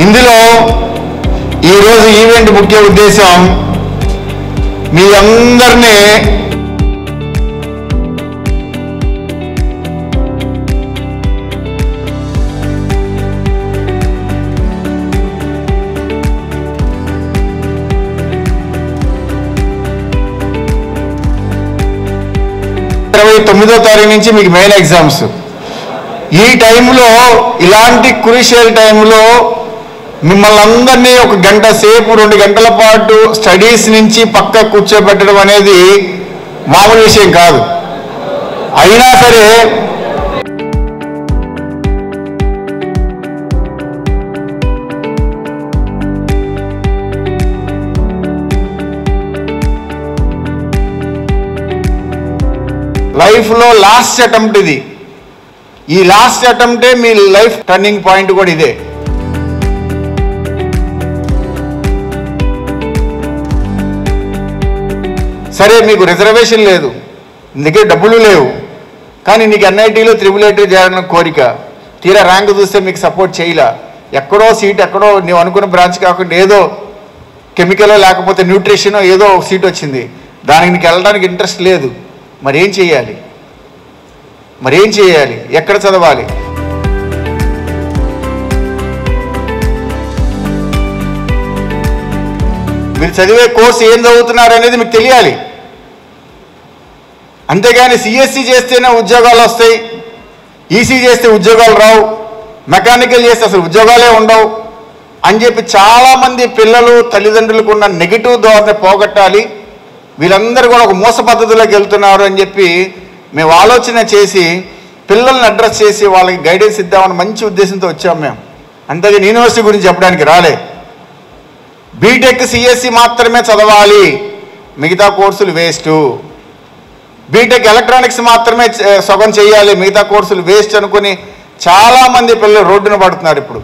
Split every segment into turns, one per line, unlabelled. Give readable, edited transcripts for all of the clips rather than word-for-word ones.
ఇందులో ఈరోజు ఈవెంట్ ముఖ్య ఉద్దేశం మీ అందరినీ తొమ్మిదో తారీఖు నుంచి మీకు మెయిన్ ఎగ్జామ్స్. ఈ టైంలో ఇలాంటి క్రూషియల్ టైంలో మిమ్మల్ని అందరినీ ఒక గంట సేపు 2 గంటల పాటు స్టడీస్ నుంచి పక్క కూర్చోబెట్టడం అనేది మామూలు విషయం కాదు. అయినా సరే లైఫ్లో లాస్ట్ అటెంప్ట్ ఇది. ఈ లాస్ట్ అటెంప్టే మీ లైఫ్ టర్నింగ్ పాయింట్ కూడా ఇదే. సరే, మీకు రిజర్వేషన్ లేదు, నీ దగ్గర డబ్బులు లేవు, కానీ నీకు ఎన్ఐటీలో త్రిబుల్ చేయాలన్న కోరిక, తీరా ర్యాంక్ చూస్తే మీకు సపోర్ట్ చేయలే, ఎక్కడో సీట్ ఎక్కడో నువ్వు అనుకున్న బ్రాంచ్ కాకుండా ఏదో కెమికల్ లేకపోతే న్యూట్రిషన్ ఏదో సీట్ వచ్చింది, దానికి నీకు వెళ్ళడానికి ఇంట్రెస్ట్ లేదు. మరేం చేయాలి? ఎక్కడ చదవాలి? మీరు చదివే కోర్సు ఏం చదువుతున్నారు అనేది మీకు తెలియాలి. అంతేగాని సిఎస్సి చేస్తేనే ఉద్యోగాలు వస్తాయి, ఈసీ చేస్తే ఉద్యోగాలు రావు, మెకానికల్ చేస్తే అసలు ఉద్యోగాలే ఉండవు అని చెప్పి చాలామంది పిల్లలు తల్లిదండ్రులకు ఉన్న నెగిటివ్ ధోరణి పోగొట్టాలి. వీళ్ళందరూ కూడా ఒక మోస పద్ధతిలోకి వెళ్తున్నారు అని చెప్పి మేము ఆలోచన చేసి పిల్లల్ని అడ్రస్ చేసి వాళ్ళకి గైడెన్స్ ఇద్దామని మంచి ఉద్దేశంతో వచ్చాం మేము. అంతేగాని యూనివర్సిటీ గురించి చెప్పడానికి రాలే. బీటెక్ సిఎస్సి మాత్రమే చదవాలి, మిగతా కోర్సులు వేస్ట్. బీటెక్ ఎలక్ట్రానిక్స్ మాత్రమే సగం చేయాలి, మిగతా కోర్సులు వేస్ట్ అనుకుని చాలామంది పిల్లలు రోడ్డున పడుతున్నారు. ఇప్పుడు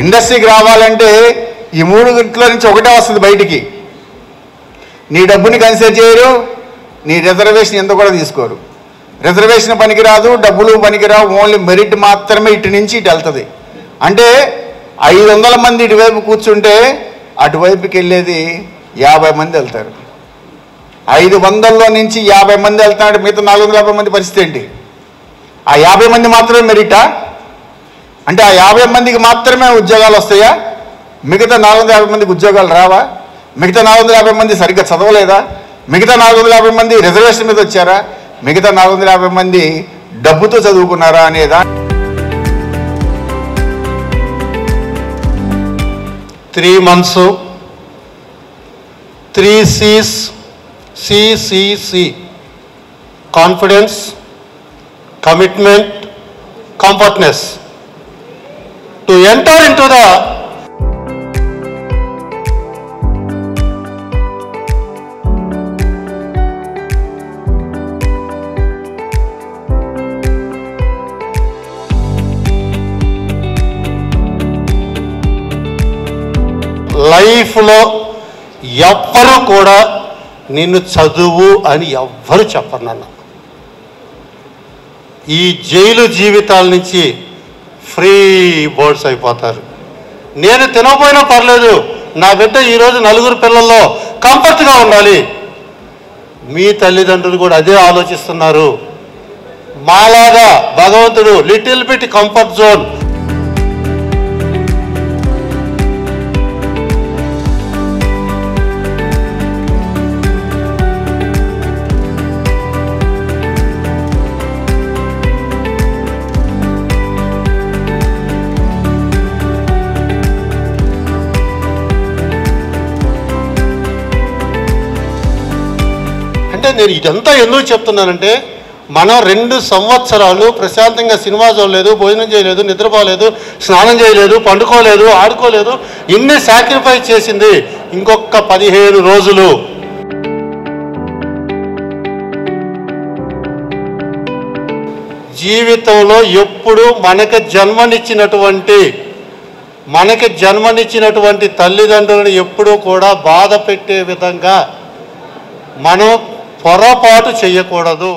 ఇండస్ట్రీకి రావాలంటే ఈ 3 గంటల నుంచి ఒకటే వస్తుంది బయటికి. నీ డబ్బుని కన్సిడర్ చేయరు, నీ రిజర్వేషన్ ఎంత కూడా తీసుకోరు. రిజర్వేషన్ పనికిరాదు, డబ్బులు పనికిరావు, ఓన్లీ మెరిట్ మాత్రమే ఇటు నుంచి ఇటు వెళ్తుంది. అంటే 500 మంది ఇటువైపు కూర్చుంటే అటువైపుకి వెళ్ళేది 50 మంది వెళ్తారు. 500లో నుంచి 50 మంది వెళ్తాడు, మిగతా 450 మంది పరిస్థితి ఏంటి? ఆ 50 మంది మాత్రమే మెరిటా? అంటే ఆ 50 మందికి మాత్రమే ఉద్యోగాలు వస్తాయా? మిగతా 450 మందికి ఉద్యోగాలు రావా? మిగతా 450 మంది సరిగ్గా చదవలేదా? మిగతా 450 మంది రిజర్వేషన్ మీద వచ్చారా? మిగతా 450 మంది డబ్బుతో చదువుకున్నారా అనేదా?
3 months 3 C's, CCC, confidence, commitment, comfortness, to enter into the లైఫ్లో ఎవ్వరు కూడా నిన్ను చదువు అని ఎవ్వరు చెప్పరు నాన్న. ఈ జైలు జీవితాల నుంచి ఫ్రీ బర్డ్స్ అయిపోతారు. నేను తినకపోయినా పర్లేదు, నా బిడ్డ ఈరోజు 4 పిల్లల్లో కంఫర్ట్గా ఉండాలి. మీ తల్లిదండ్రులు కూడా అదే ఆలోచిస్తున్నారు. మాలాగా భగవంతుడు లిటిల్ బిట్ కంఫర్ట్ జోన్. అంటే నేను ఇదంతా ఎందుకు చెప్తున్నానంటే, మనం 2 సంవత్సరాలు ప్రశాంతంగా సినిమా చూడలేదు, భోజనం చేయలేదు, నిద్రపోలేదు, స్నానం చేయలేదు, పండుకోలేదు, ఆడుకోలేదు. ఇన్ని సాక్రిఫైస్ చేసింది ఇంకొక 15 రోజులు. జీవితంలో ఎప్పుడు మనకి జన్మనిచ్చినటువంటి తల్లిదండ్రులను ఎప్పుడూ కూడా బాధ పెట్టే విధంగా మనం పొరపాటు చేయకూడదు.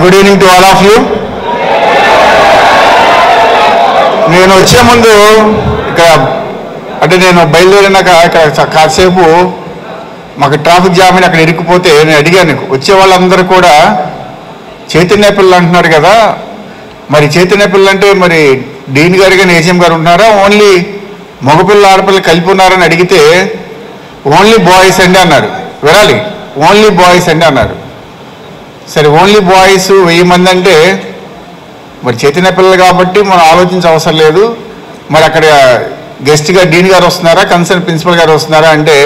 Good evening to all of you. నేను వచ్చే ముందు ఇక్కడ అంటే నేను బయలుదేరినాక ఇక్కడ కాసేపు మాకు ట్రాఫిక్ జామ్ అని అక్కడ ఇరుక్కుపోతే నేను అడిగాను, వచ్చే వాళ్ళందరూ కూడా చైతన్య పిల్లలు అంటున్నారు కదా, మరి చైతన్య పిల్లలు అంటే మరి డీన్ గారు కానీ ఏజీఎం గారు ఉంటున్నారా, ఓన్లీ మగపిల్ల ఆడపిల్ల కలిపి ఉన్నారని అడిగితే ఓన్లీ బాయ్స్ అండి అన్నారు. వినాలి, ఓన్లీ బాయ్స్ అండి అన్నారు. సరే, ఓన్లీ బాయ్స్ 1000 మంది అంటే మరి చైతన్య పిల్లలు కాబట్టి మనం ఆలోచించే అవసరం లేదు. మరి అక్కడ గెస్ట్గా డీన్ గారు వస్తున్నారా, కన్సర్న్ ప్రిన్సిపల్ గారు వస్తున్నారా అంటే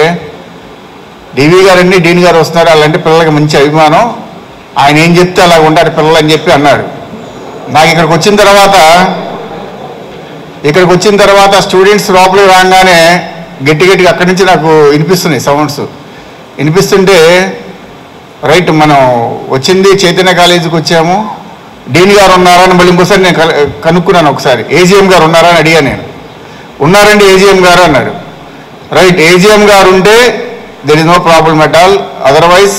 డివి గారండి, డీన్ గారు వస్తున్నారా, అలాంటి పిల్లలకి మంచి అభిమానం, ఆయన ఏం చెప్తే అలా ఉంటారు పిల్లలు అని చెప్పి అన్నాడు. నాకు ఇక్కడికి వచ్చిన తర్వాత స్టూడెంట్స్ లోపలికి రాగానే గట్టిగా అక్కడి నుంచి నాకు వినిపిస్తున్నాయి సౌండ్స్. వినిపిస్తుంటే రైట్, మనం వచ్చింది చైతన్య కాలేజీకి వచ్చాము, డీన్ గారు ఉన్నారా అని మళ్ళీ ఇంకోసారి నేను కనుక్కున్నాను. ఒకసారి ఏజీఎం గారు ఉన్నారా అని అడిగాను. నేను ఉన్నారండి ఏజీఎం గారు అన్నాడు. రైట్, ఏజీఎం గారు ఉంటే there is no problem at all, otherwise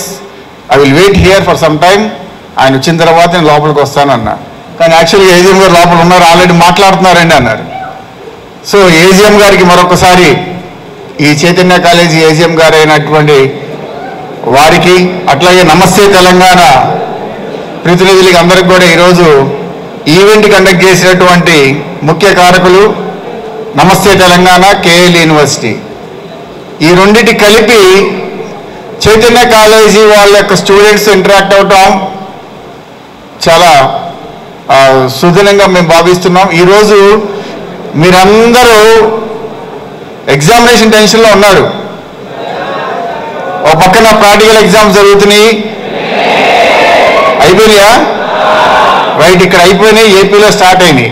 I will wait here for some time, ఆయన వచ్చిన తర్వాత నేను లోపలికి వస్తాను అన్నా. కానీ యాక్చువల్గా ఏజీఎం గారు లోపల ఉన్నారు, ఆల్రెడీ మాట్లాడుతున్నారండి అన్నారు. సో ఏజీఎం గారికి మరొకసారి ఈ చైతన్య కాలేజీ ఏజీఎం గారు అయినటువంటి వారికి, అట్లాగే నమస్తే తెలంగాణ ప్రతినిధులకి అందరికి కూడా ఈరోజు ఈవెంట్ కండక్ట్ చేసినటువంటి ముఖ్య కారకులు నమస్తే తెలంగాణ, కేఎల్ యూనివర్సిటీ, ఈ రెండింటి కలిపి చైతన్య కాలేజీ వాళ్ళ యొక్క స్టూడెంట్స్ ఇంటరాక్ట్ అవటం చాలా సుదీనంగా మేము భావిస్తున్నాం. ఈరోజు మీరందరూ ఎగ్జామినేషన్ టెన్షన్లో ఉన్నారు. ఒక పక్కన ప్రాక్టికల్ ఎగ్జామ్స్ జరుగుతున్నాయి, అయిపోయినాయా? రైట్, ఇక్కడ అయిపోయినాయి, ఏపీలో స్టార్ట్ అయినాయి.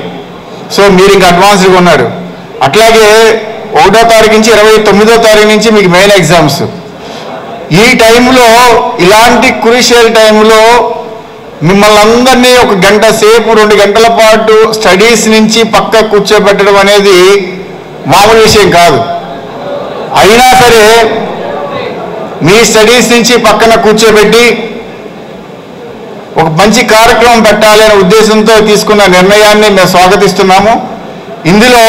సో మీరు ఇంకా అడ్వాన్స్గా ఉన్నారు. అట్లాగే 1వ తారీఖు నుంచి 29వ తారీఖు నుంచి మీకు మెయిన్ ఎగ్జామ్స్. ఈ టైంలో, ఇలాంటి క్రూషియల్ టైంలో మిమ్మల్ని అందరినీ 1 గంట సేపు 2 గంటల పాటు స్టడీస్ నుంచి పక్క కూర్చోబెట్టడం అనేది మామూలు విషయం కాదు. అయినా సరే మీ స్టడీస్ నుంచి పక్కన కూర్చోబెట్టి ఒక మంచి కార్యక్రమం పెట్టాలి అనే ఉద్దేశంతో తీసుకున్న నిర్ణయాన్ని మేము స్వాగతిస్తున్నాము. ఇందులో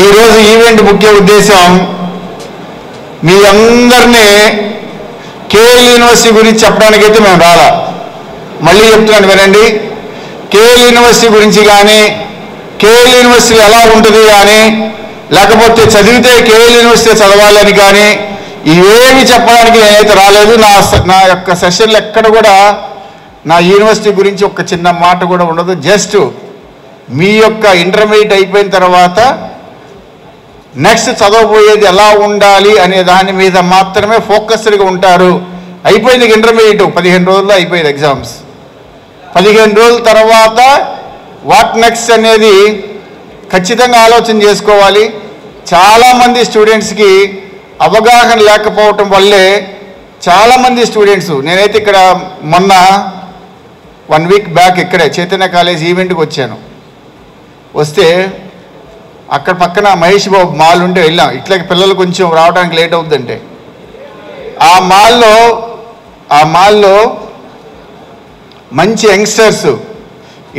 ఈరోజు ఈవెంట్ ముఖ్య ఉద్దేశం మీ అందరినీ కేఎల్ యూనివర్సిటీ గురించి చెప్పడానికైతే మేము రాలా. మళ్ళీ చెప్తున్నాను వినండి, కేఎల్ యూనివర్సిటీ గురించి కానీ, కేఎల్ యూనివర్సిటీ ఎలా ఉంటుంది కానీ, లేకపోతే చదివితే కేఎల్ యూనివర్సిటీ చదవాలని కానీ ఇవేమి చెప్పడానికి నేనైతే రాలేదు. నా యొక్క సెషన్లు ఎక్కడ కూడా నా యూనివర్సిటీ గురించి ఒక చిన్న మాట కూడా ఉండదు. జస్ట్ మీ యొక్క ఇంటర్మీడియట్ అయిపోయిన తర్వాత నెక్స్ట్ చదవబోయేది ఎలా ఉండాలి అనే దాని మీద మాత్రమే ఫోకస్డ్గా ఉంటారు. అయిపోయింది ఇంటర్మీడియట్, 15 రోజుల్లో అయిపోయింది ఎగ్జామ్స్. 15 రోజుల తర్వాత వాట్ నెక్స్ట్ అనేది ఖచ్చితంగా ఆలోచన చేసుకోవాలి. చాలామంది స్టూడెంట్స్కి అవగాహన లేకపోవటం వల్లే చాలామంది స్టూడెంట్స్, నేనైతే ఇక్కడ మొన్న 1 వీక్ బ్యాక్ ఇక్కడే చైతన్య కాలేజ్ ఈవెంట్కి వచ్చాను. వస్తే అక్కడ పక్కన మహేష్ బాబు మాల్ ఉంటే వెళ్ళాం. ఇట్లా పిల్లలు కొంచెం రావడానికి లేట్ అవుతుందంటే ఆ మాల్లో మంచి యంగ్స్టర్స్,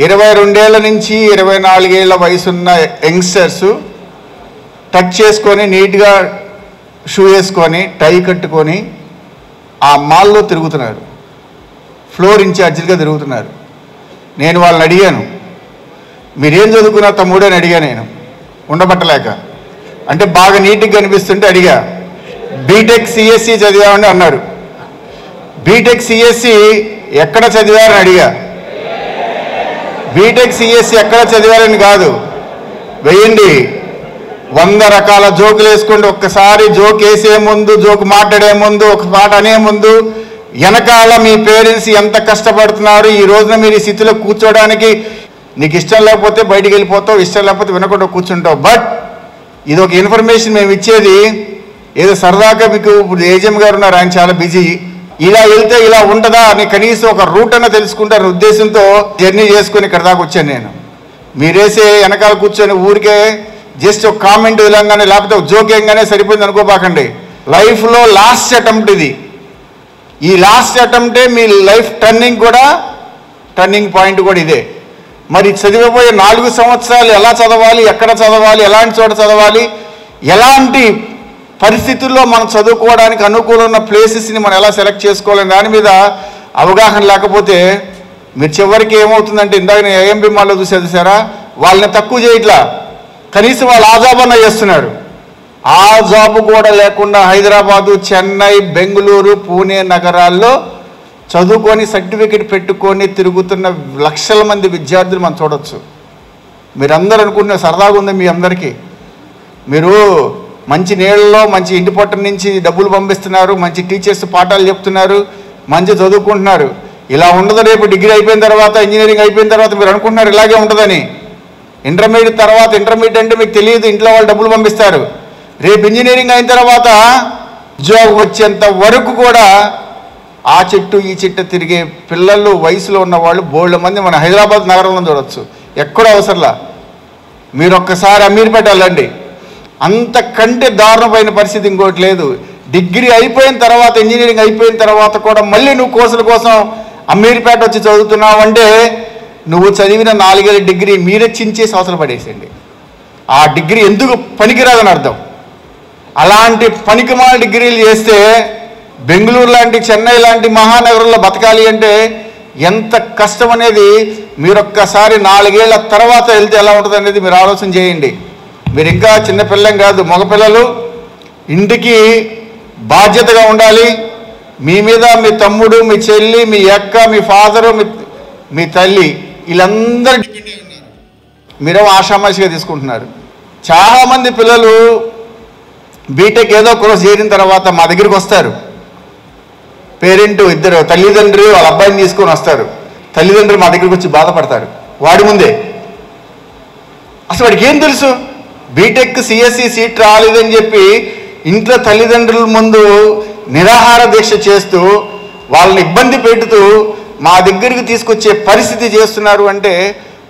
22 ఏళ్ల నుంచి 24 ఏళ్ల వయసున్న యంగ్స్టర్స్ టచ్ చేసుకొని నీట్గా షూ వేసుకొని టై కట్టుకొని ఆ మాల్లో తిరుగుతున్నారు, ఫ్లోర్ ఇన్ఛార్జీలుగా తిరుగుతున్నారు. నేను వాళ్ళని అడిగాను, మీరేం చదువుకున్నారు తమ్ముడు అని అడిగా. నేను ఉండబట్టలేక, అంటే బాగా నీట్గా కనిపిస్తుంటే అడిగా, బీటెక్ సిఎస్సి చదివామని అన్నారు. బీటెక్ సిఎస్సి ఎక్కడ చదివారని అడిగా. బీటెక్ సిఎస్సి ఎక్కడ చదివారని కాదు, వేయండి 100 రకాల జోకులు వేసుకోండి. ఒక్కసారి జోక్ వేసే ముందు, జోక్ మాట్లాడే ముందు, ఒక మాట అనే ముందు వెనకాల మీ పేరెంట్స్ ఎంత కష్టపడుతున్నారు, ఈ రోజున మీరు ఈ స్థితిలో కూర్చోడానికి. నీకు ఇష్టం లేకపోతే బయటికి వెళ్ళిపోతావు, ఇష్టం లేకపోతే వినకుండా కూర్చుంటావు. బట్ ఇది ఒక ఇన్ఫర్మేషన్ మేము ఇచ్చేది ఏదో సరదాగా. మీకు ఇప్పుడు ఏజెం గారు ఉన్నారు, ఆయన చాలా బిజీ. ఇలా వెళ్తే ఇలా ఉంటుందా అని కనీసం ఒక రూట్ అన్న తెలుసుకుంటారు ఉద్దేశంతో జర్నీ చేసుకుని ఇక్కడ దాకా వచ్చాను నేను. మీరేసే వెనకాల కూర్చొని ఊరికే జస్ట్ ఒక కామెంట్ ఇలాగానే లేకపోతే ఒక జోక్ ఏంగానే సరిపోయింది అనుకోపాకండి. లైఫ్లో లాస్ట్ అటెంప్ట్ ఇది. ఈ లాస్ట్ అటెంప్టే మీ లైఫ్ టర్నింగ్ పాయింట్ కూడా ఇదే. మరి చదివిపోయే 4 సంవత్సరాలు ఎలా చదవాలి, ఎక్కడ చదవాలి, ఎలాంటి చోట చదవాలి, ఎలాంటి పరిస్థితుల్లో మనం చదువుకోవడానికి అనుకూలంగా ఉన్న ప్లేసెస్ని మనం ఎలా సెలెక్ట్ చేసుకోవాలని దాని మీద అవగాహన లేకపోతే మీరు చివరికి ఏమవుతుందంటే, ఇందాక నేను ఏఎంబి మాల్లో చూసారా, వాళ్ళని తక్కువ చేయట్లా, కనీసం వాళ్ళు ఆ జాబ్ అన్న చేస్తున్నారు. ఆ జాబ్ కూడా లేకుండా హైదరాబాదు, చెన్నై, బెంగళూరు, పూణే నగరాల్లో చదువుకొని సర్టిఫికెట్ పెట్టుకొని తిరుగుతున్న లక్షల మంది విద్యార్థులు మనం చూడవచ్చు. మీరందరూ అనుకుంటున్న సరదాగా ఉంది మీ అందరికీ. మీరు మంచి నీళ్ళలో మంచి ఇంటి పట్టణ నుంచి డబ్బులు పంపిస్తున్నారు, మంచి టీచర్స్ పాఠాలు చెప్తున్నారు, మంచి చదువుకుంటున్నారు. ఇలా ఉండదు. రేపు డిగ్రీ అయిపోయిన తర్వాత, ఇంజనీరింగ్ అయిపోయిన తర్వాత మీరు అనుకుంటున్నారు ఇలాగే ఉంటుందని. ఇంటర్మీడియట్ తర్వాత, ఇంటర్మీడియట్ అంటే మీకు తెలియదు, ఇంట్లో వాళ్ళు డబ్బులు పంపిస్తారు. రేపు ఇంజనీరింగ్ అయిన తర్వాత ఉద్యోగం వచ్చేంత వరకు కూడా ఆ చెట్టు ఈ చెట్టు తిరిగే పిల్లలు, వయసులో ఉన్న వాళ్ళు బోల్డ్ మంది మన హైదరాబాద్ నగరంలో చూడవచ్చు. ఎక్కడో అవసరంలా. మీరు ఒక్కసారి అమీర్పేట వెళ్ళండి, అంతకంటే దారుణమైన పరిస్థితి ఇంకోటి లేదు. డిగ్రీ అయిపోయిన తర్వాత, ఇంజనీరింగ్ అయిపోయిన తర్వాత కూడా మళ్ళీ నువ్వు కోర్సుల కోసం అమీర్పేట వచ్చి చదువుతున్నావు అంటే నువ్వు చదివిన 4 ఏళ్ళ డిగ్రీ మీరే చించేసి అవసరం పడేసేయండి. ఆ డిగ్రీ ఎందుకు పనికిరాదని అర్థం. అలాంటి పనికిమాల డిగ్రీలు చేస్తే బెంగళూరు లాంటి, చెన్నై లాంటి మహానగరంలో బతకాలి అంటే ఎంత కష్టం అనేది మీరు ఒక్కసారి 4 ఏళ్ల తర్వాత వెళ్తే ఎలా ఉంటుంది అనేది మీరు ఆలోచన చేయండి. మీరు ఇంకా చిన్నపిల్లం కాదు, మగపిల్లలు. ఇంటికి బాధ్యతగా ఉండాలి. మీ మీద మీ తమ్ముడు, మీ చెల్లి, మీ అక్క, మీ ఫాదరు, మీ తల్లి వీళ్ళందరూ డిపెండ్ అయి ఉన్నారు. మీరేమో ఆషామాషిగా తీసుకుంటున్నారు. చాలామంది పిల్లలు బీటెక్ ఏదో కోర్స్ చేరిన తర్వాత మా దగ్గరికి వస్తారు. పేరెంట్ ఇద్దరు తల్లిదండ్రులు వాళ్ళ అబ్బాయిని తీసుకొని వస్తారు. తల్లిదండ్రులు మా దగ్గరికి వచ్చి బాధపడతారు వాడి ముందే. అసలు వాడికి ఏం తెలుసు? బీటెక్ సిఎస్సి సీట్ రాలేదని చెప్పి ఇంట్లో తల్లిదండ్రుల ముందు నిరాహార దీక్ష చేస్తూ వాళ్ళని ఇబ్బంది పెడుతూ మా దగ్గరికి తీసుకొచ్చే పరిస్థితి చేస్తున్నారు అంటే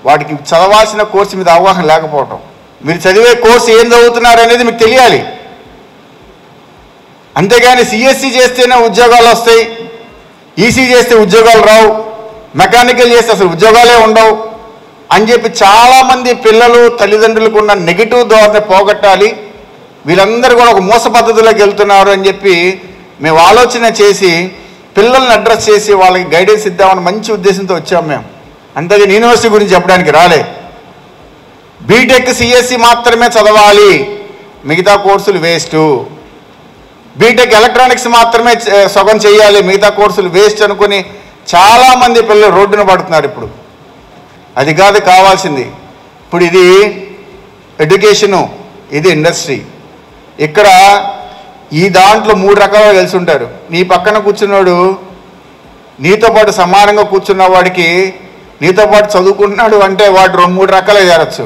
వాడికి చదవాల్సిన కోర్సు మీద అవగాహన లేకపోవటం. మీరు చదివే కోర్సు ఏం చదువుతున్నారు అనేది మీకు తెలియాలి. అంతేగాని సిఎస్సి చేస్తేనే ఉద్యోగాలు వస్తాయి, ఈసీ చేస్తే ఉద్యోగాలు రావు, మెకానికల్ చేస్తే అసలు ఉద్యోగాలే ఉండవు అని చెప్పి చాలామంది పిల్లలు, తల్లిదండ్రులకు ఉన్న నెగిటివ్ ధోరణి పోగొట్టాలి. వీళ్ళందరూ కూడా ఒక మోస పద్ధతిలోకి వెళ్తున్నారు అని చెప్పి మేము ఆలోచన చేసి పిల్లల్ని అడ్రస్ చేసి వాళ్ళకి గైడెన్స్ ఇద్దామని మంచి ఉద్దేశంతో వచ్చాము మేము. అంతేగాని యూనివర్సిటీ గురించి చెప్పడానికి రాలే. బీటెక్ సిఎస్సి మాత్రమే చదవాలి, మిగతా కోర్సులు వేస్టు. బీటెక్ ఎలక్ట్రానిక్స్ మాత్రమే సగం చేయాలి, మిగతా కోర్సులు వేస్ట్ అనుకుని చాలామంది పిల్లలు రోడ్డున పడుతున్నారు. ఇప్పుడు అది కాదు కావాల్సింది. ఇప్పుడు ఇది ఎడ్యుకేషను, ఇది ఇండస్ట్రీ. ఇక్కడ ఈ దాంట్లో 3 రకాలుగా కలిసి ఉంటారు. నీ పక్కన కూర్చున్నాడు, నీతో పాటు సమానంగా కూర్చున్న వాడికి నీతో పాటు చదువుకుంటున్నాడు అంటే వాడు 2-3 రకాలుగా చేరచ్చు.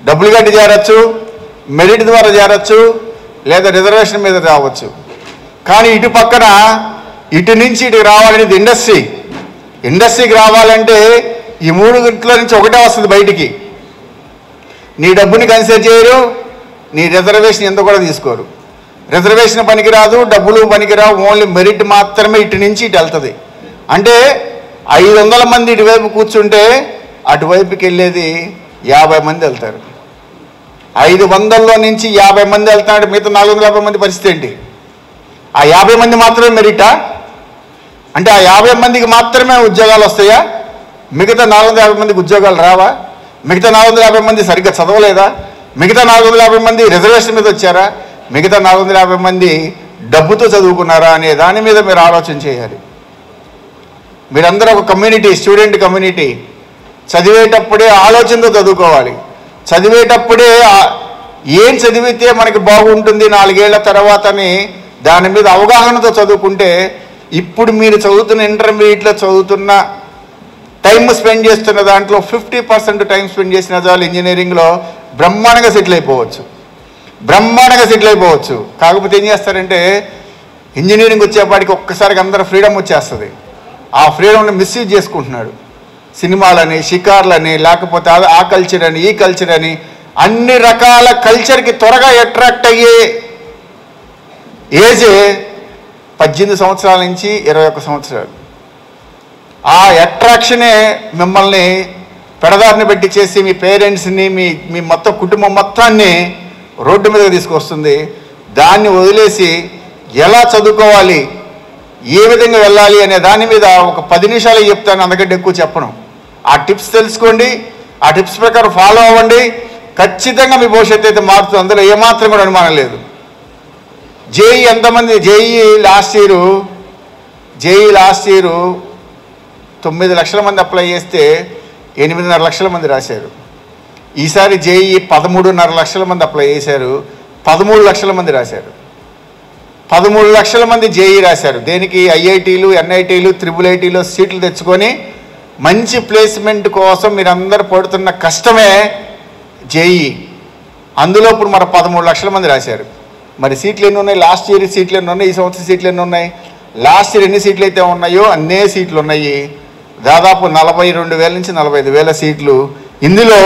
డబ్బులు కట్టి చేరచ్చు, మెరిట్ ద్వారా చేరచ్చు, లేదా రిజర్వేషన్ మీద రావచ్చు. కానీ ఇటు పక్కన ఇటు నుంచి ఇటు రావాలనేది ఇండస్ట్రీ. ఇండస్ట్రీకి రావాలంటే ఈ 3 గంటల నుంచి ఒకటే వస్తుంది బయటికి. నీ డబ్బుని కన్సిడర్ చేయరు, నీ రిజర్వేషన్ ఎంత కూడా తీసుకోరు. రిజర్వేషన్ పనికిరాదు, డబ్బులు పనికిరావు, ఓన్లీ మెరిట్ మాత్రమే ఇటు నుంచి ఇటు వెళ్తుంది. అంటే 500 మంది ఇటువైపు కూర్చుంటే అటువైపుకి వెళ్ళేది 50 మంది వెళ్తారు. 500లో నుంచి 50 మంది వెళ్తాడు, మిగతా 450 మంది పరిస్థితి ఏంటి? ఆ 50 మంది మాత్రమే మెరిటా? అంటే ఆ 50 మందికి మాత్రమే ఉద్యోగాలు వస్తాయా? మిగతా 450 మందికి ఉద్యోగాలు రావా? మిగతా 450 మంది సరిగ్గా చదవలేదా? మిగతా 450 మంది రిజర్వేషన్ మీద వచ్చారా? మిగతా 450 మంది డబ్బుతో చదువుకున్నారా అనే దాని మీద మీరు ఆలోచన చేయాలి. మీరందరూ ఒక కమ్యూనిటీ, స్టూడెంట్ కమ్యూనిటీ. చదివేటప్పుడే ఆలోచనతో చదువుకోవాలి. చదివేటప్పుడే ఏం చదివితే మనకి బాగుంటుంది 4 ఏళ్ల తర్వాతని దాని మీద అవగాహనతో చదువుకుంటే, ఇప్పుడు మీరు చదువుతున్న ఇంటర్మీడియట్లో చదువుతున్న టైం స్పెండ్ చేస్తున్న దాంట్లో 50% టైం స్పెండ్ చేసిన చాలు ఇంజనీరింగ్లో బ్రహ్మాండంగా సెటిల్ అయిపోవచ్చు. కాకపోతే ఏం చేస్తారంటే, ఇంజనీరింగ్ వచ్చేపాటికి ఒక్కసారికి అందరూ ఫ్రీడమ్ వచ్చేస్తుంది. ఆ ఫ్రీడమ్ని మిస్యూజ్ చేసుకుంటున్నాడు. సినిమాలని, షికార్లని, లేకపోతే ఆ కల్చర్ అని, ఈ కల్చర్ అని, అన్ని రకాల కల్చర్కి త్వరగా అట్రాక్ట్ అయ్యే ఏజే 18 సంవత్సరాల నుంచి 21 సంవత్సరాలు. ఆ అట్రాక్షనే మిమ్మల్ని పెడదారిని పెట్టి చేసి మీ పేరెంట్స్ని, మీ మొత్తం కుటుంబం మొత్తాన్ని రోడ్డు మీదకి తీసుకొస్తుంది. దాన్ని వదిలేసి ఎలా చదువుకోవాలి, ఏ విధంగా వెళ్ళాలి అనే దాని మీద ఒక 10 నిమిషాలు చెప్తాను, అందుకంటే ఎక్కువ చెప్పను. ఆ టిప్స్ తెలుసుకోండి, ఆ టిప్స్ ప్రకారం ఫాలో అవ్వండి. ఖచ్చితంగా మీ భవిష్యత్తు అయితే మారుతుంది, అందులో ఏమాత్రం కూడా అనుమానం లేదు. జేఈ ఎంతమంది? జేఈ లాస్ట్ ఇయర్ 9 లక్షల మంది అప్లై చేస్తే 8.5 లక్షల మంది రాశారు. ఈసారి జేఈ 13.5 లక్షల మంది అప్లై చేశారు, 13 లక్షల మంది రాశారు. 13 లక్షల మంది జేఈ రాశారు. దేనికి? ఐఐటీలు, ఎన్ఐటీలు, IIITలో సీట్లు తెచ్చుకొని మంచి ప్లేస్మెంట్ కోసం మీరందరూ పడుతున్న కష్టమే జేఈ. అందులో ఇప్పుడు మన 13 లక్షల మంది రాశారు. మరి సీట్లు ఎన్ని ఉన్నాయి? లాస్ట్ ఇయర్ సీట్లు ఎన్ని ఉన్నాయి? ఈ సంవత్సరం సీట్లు ఎన్ని ఉన్నాయి? లాస్ట్ ఇయర్ ఎన్ని సీట్లు అయితే ఉన్నాయో అన్నే సీట్లు ఉన్నాయి. దాదాపు 42,000 నుంచి 45,000 సీట్లు. ఇందులో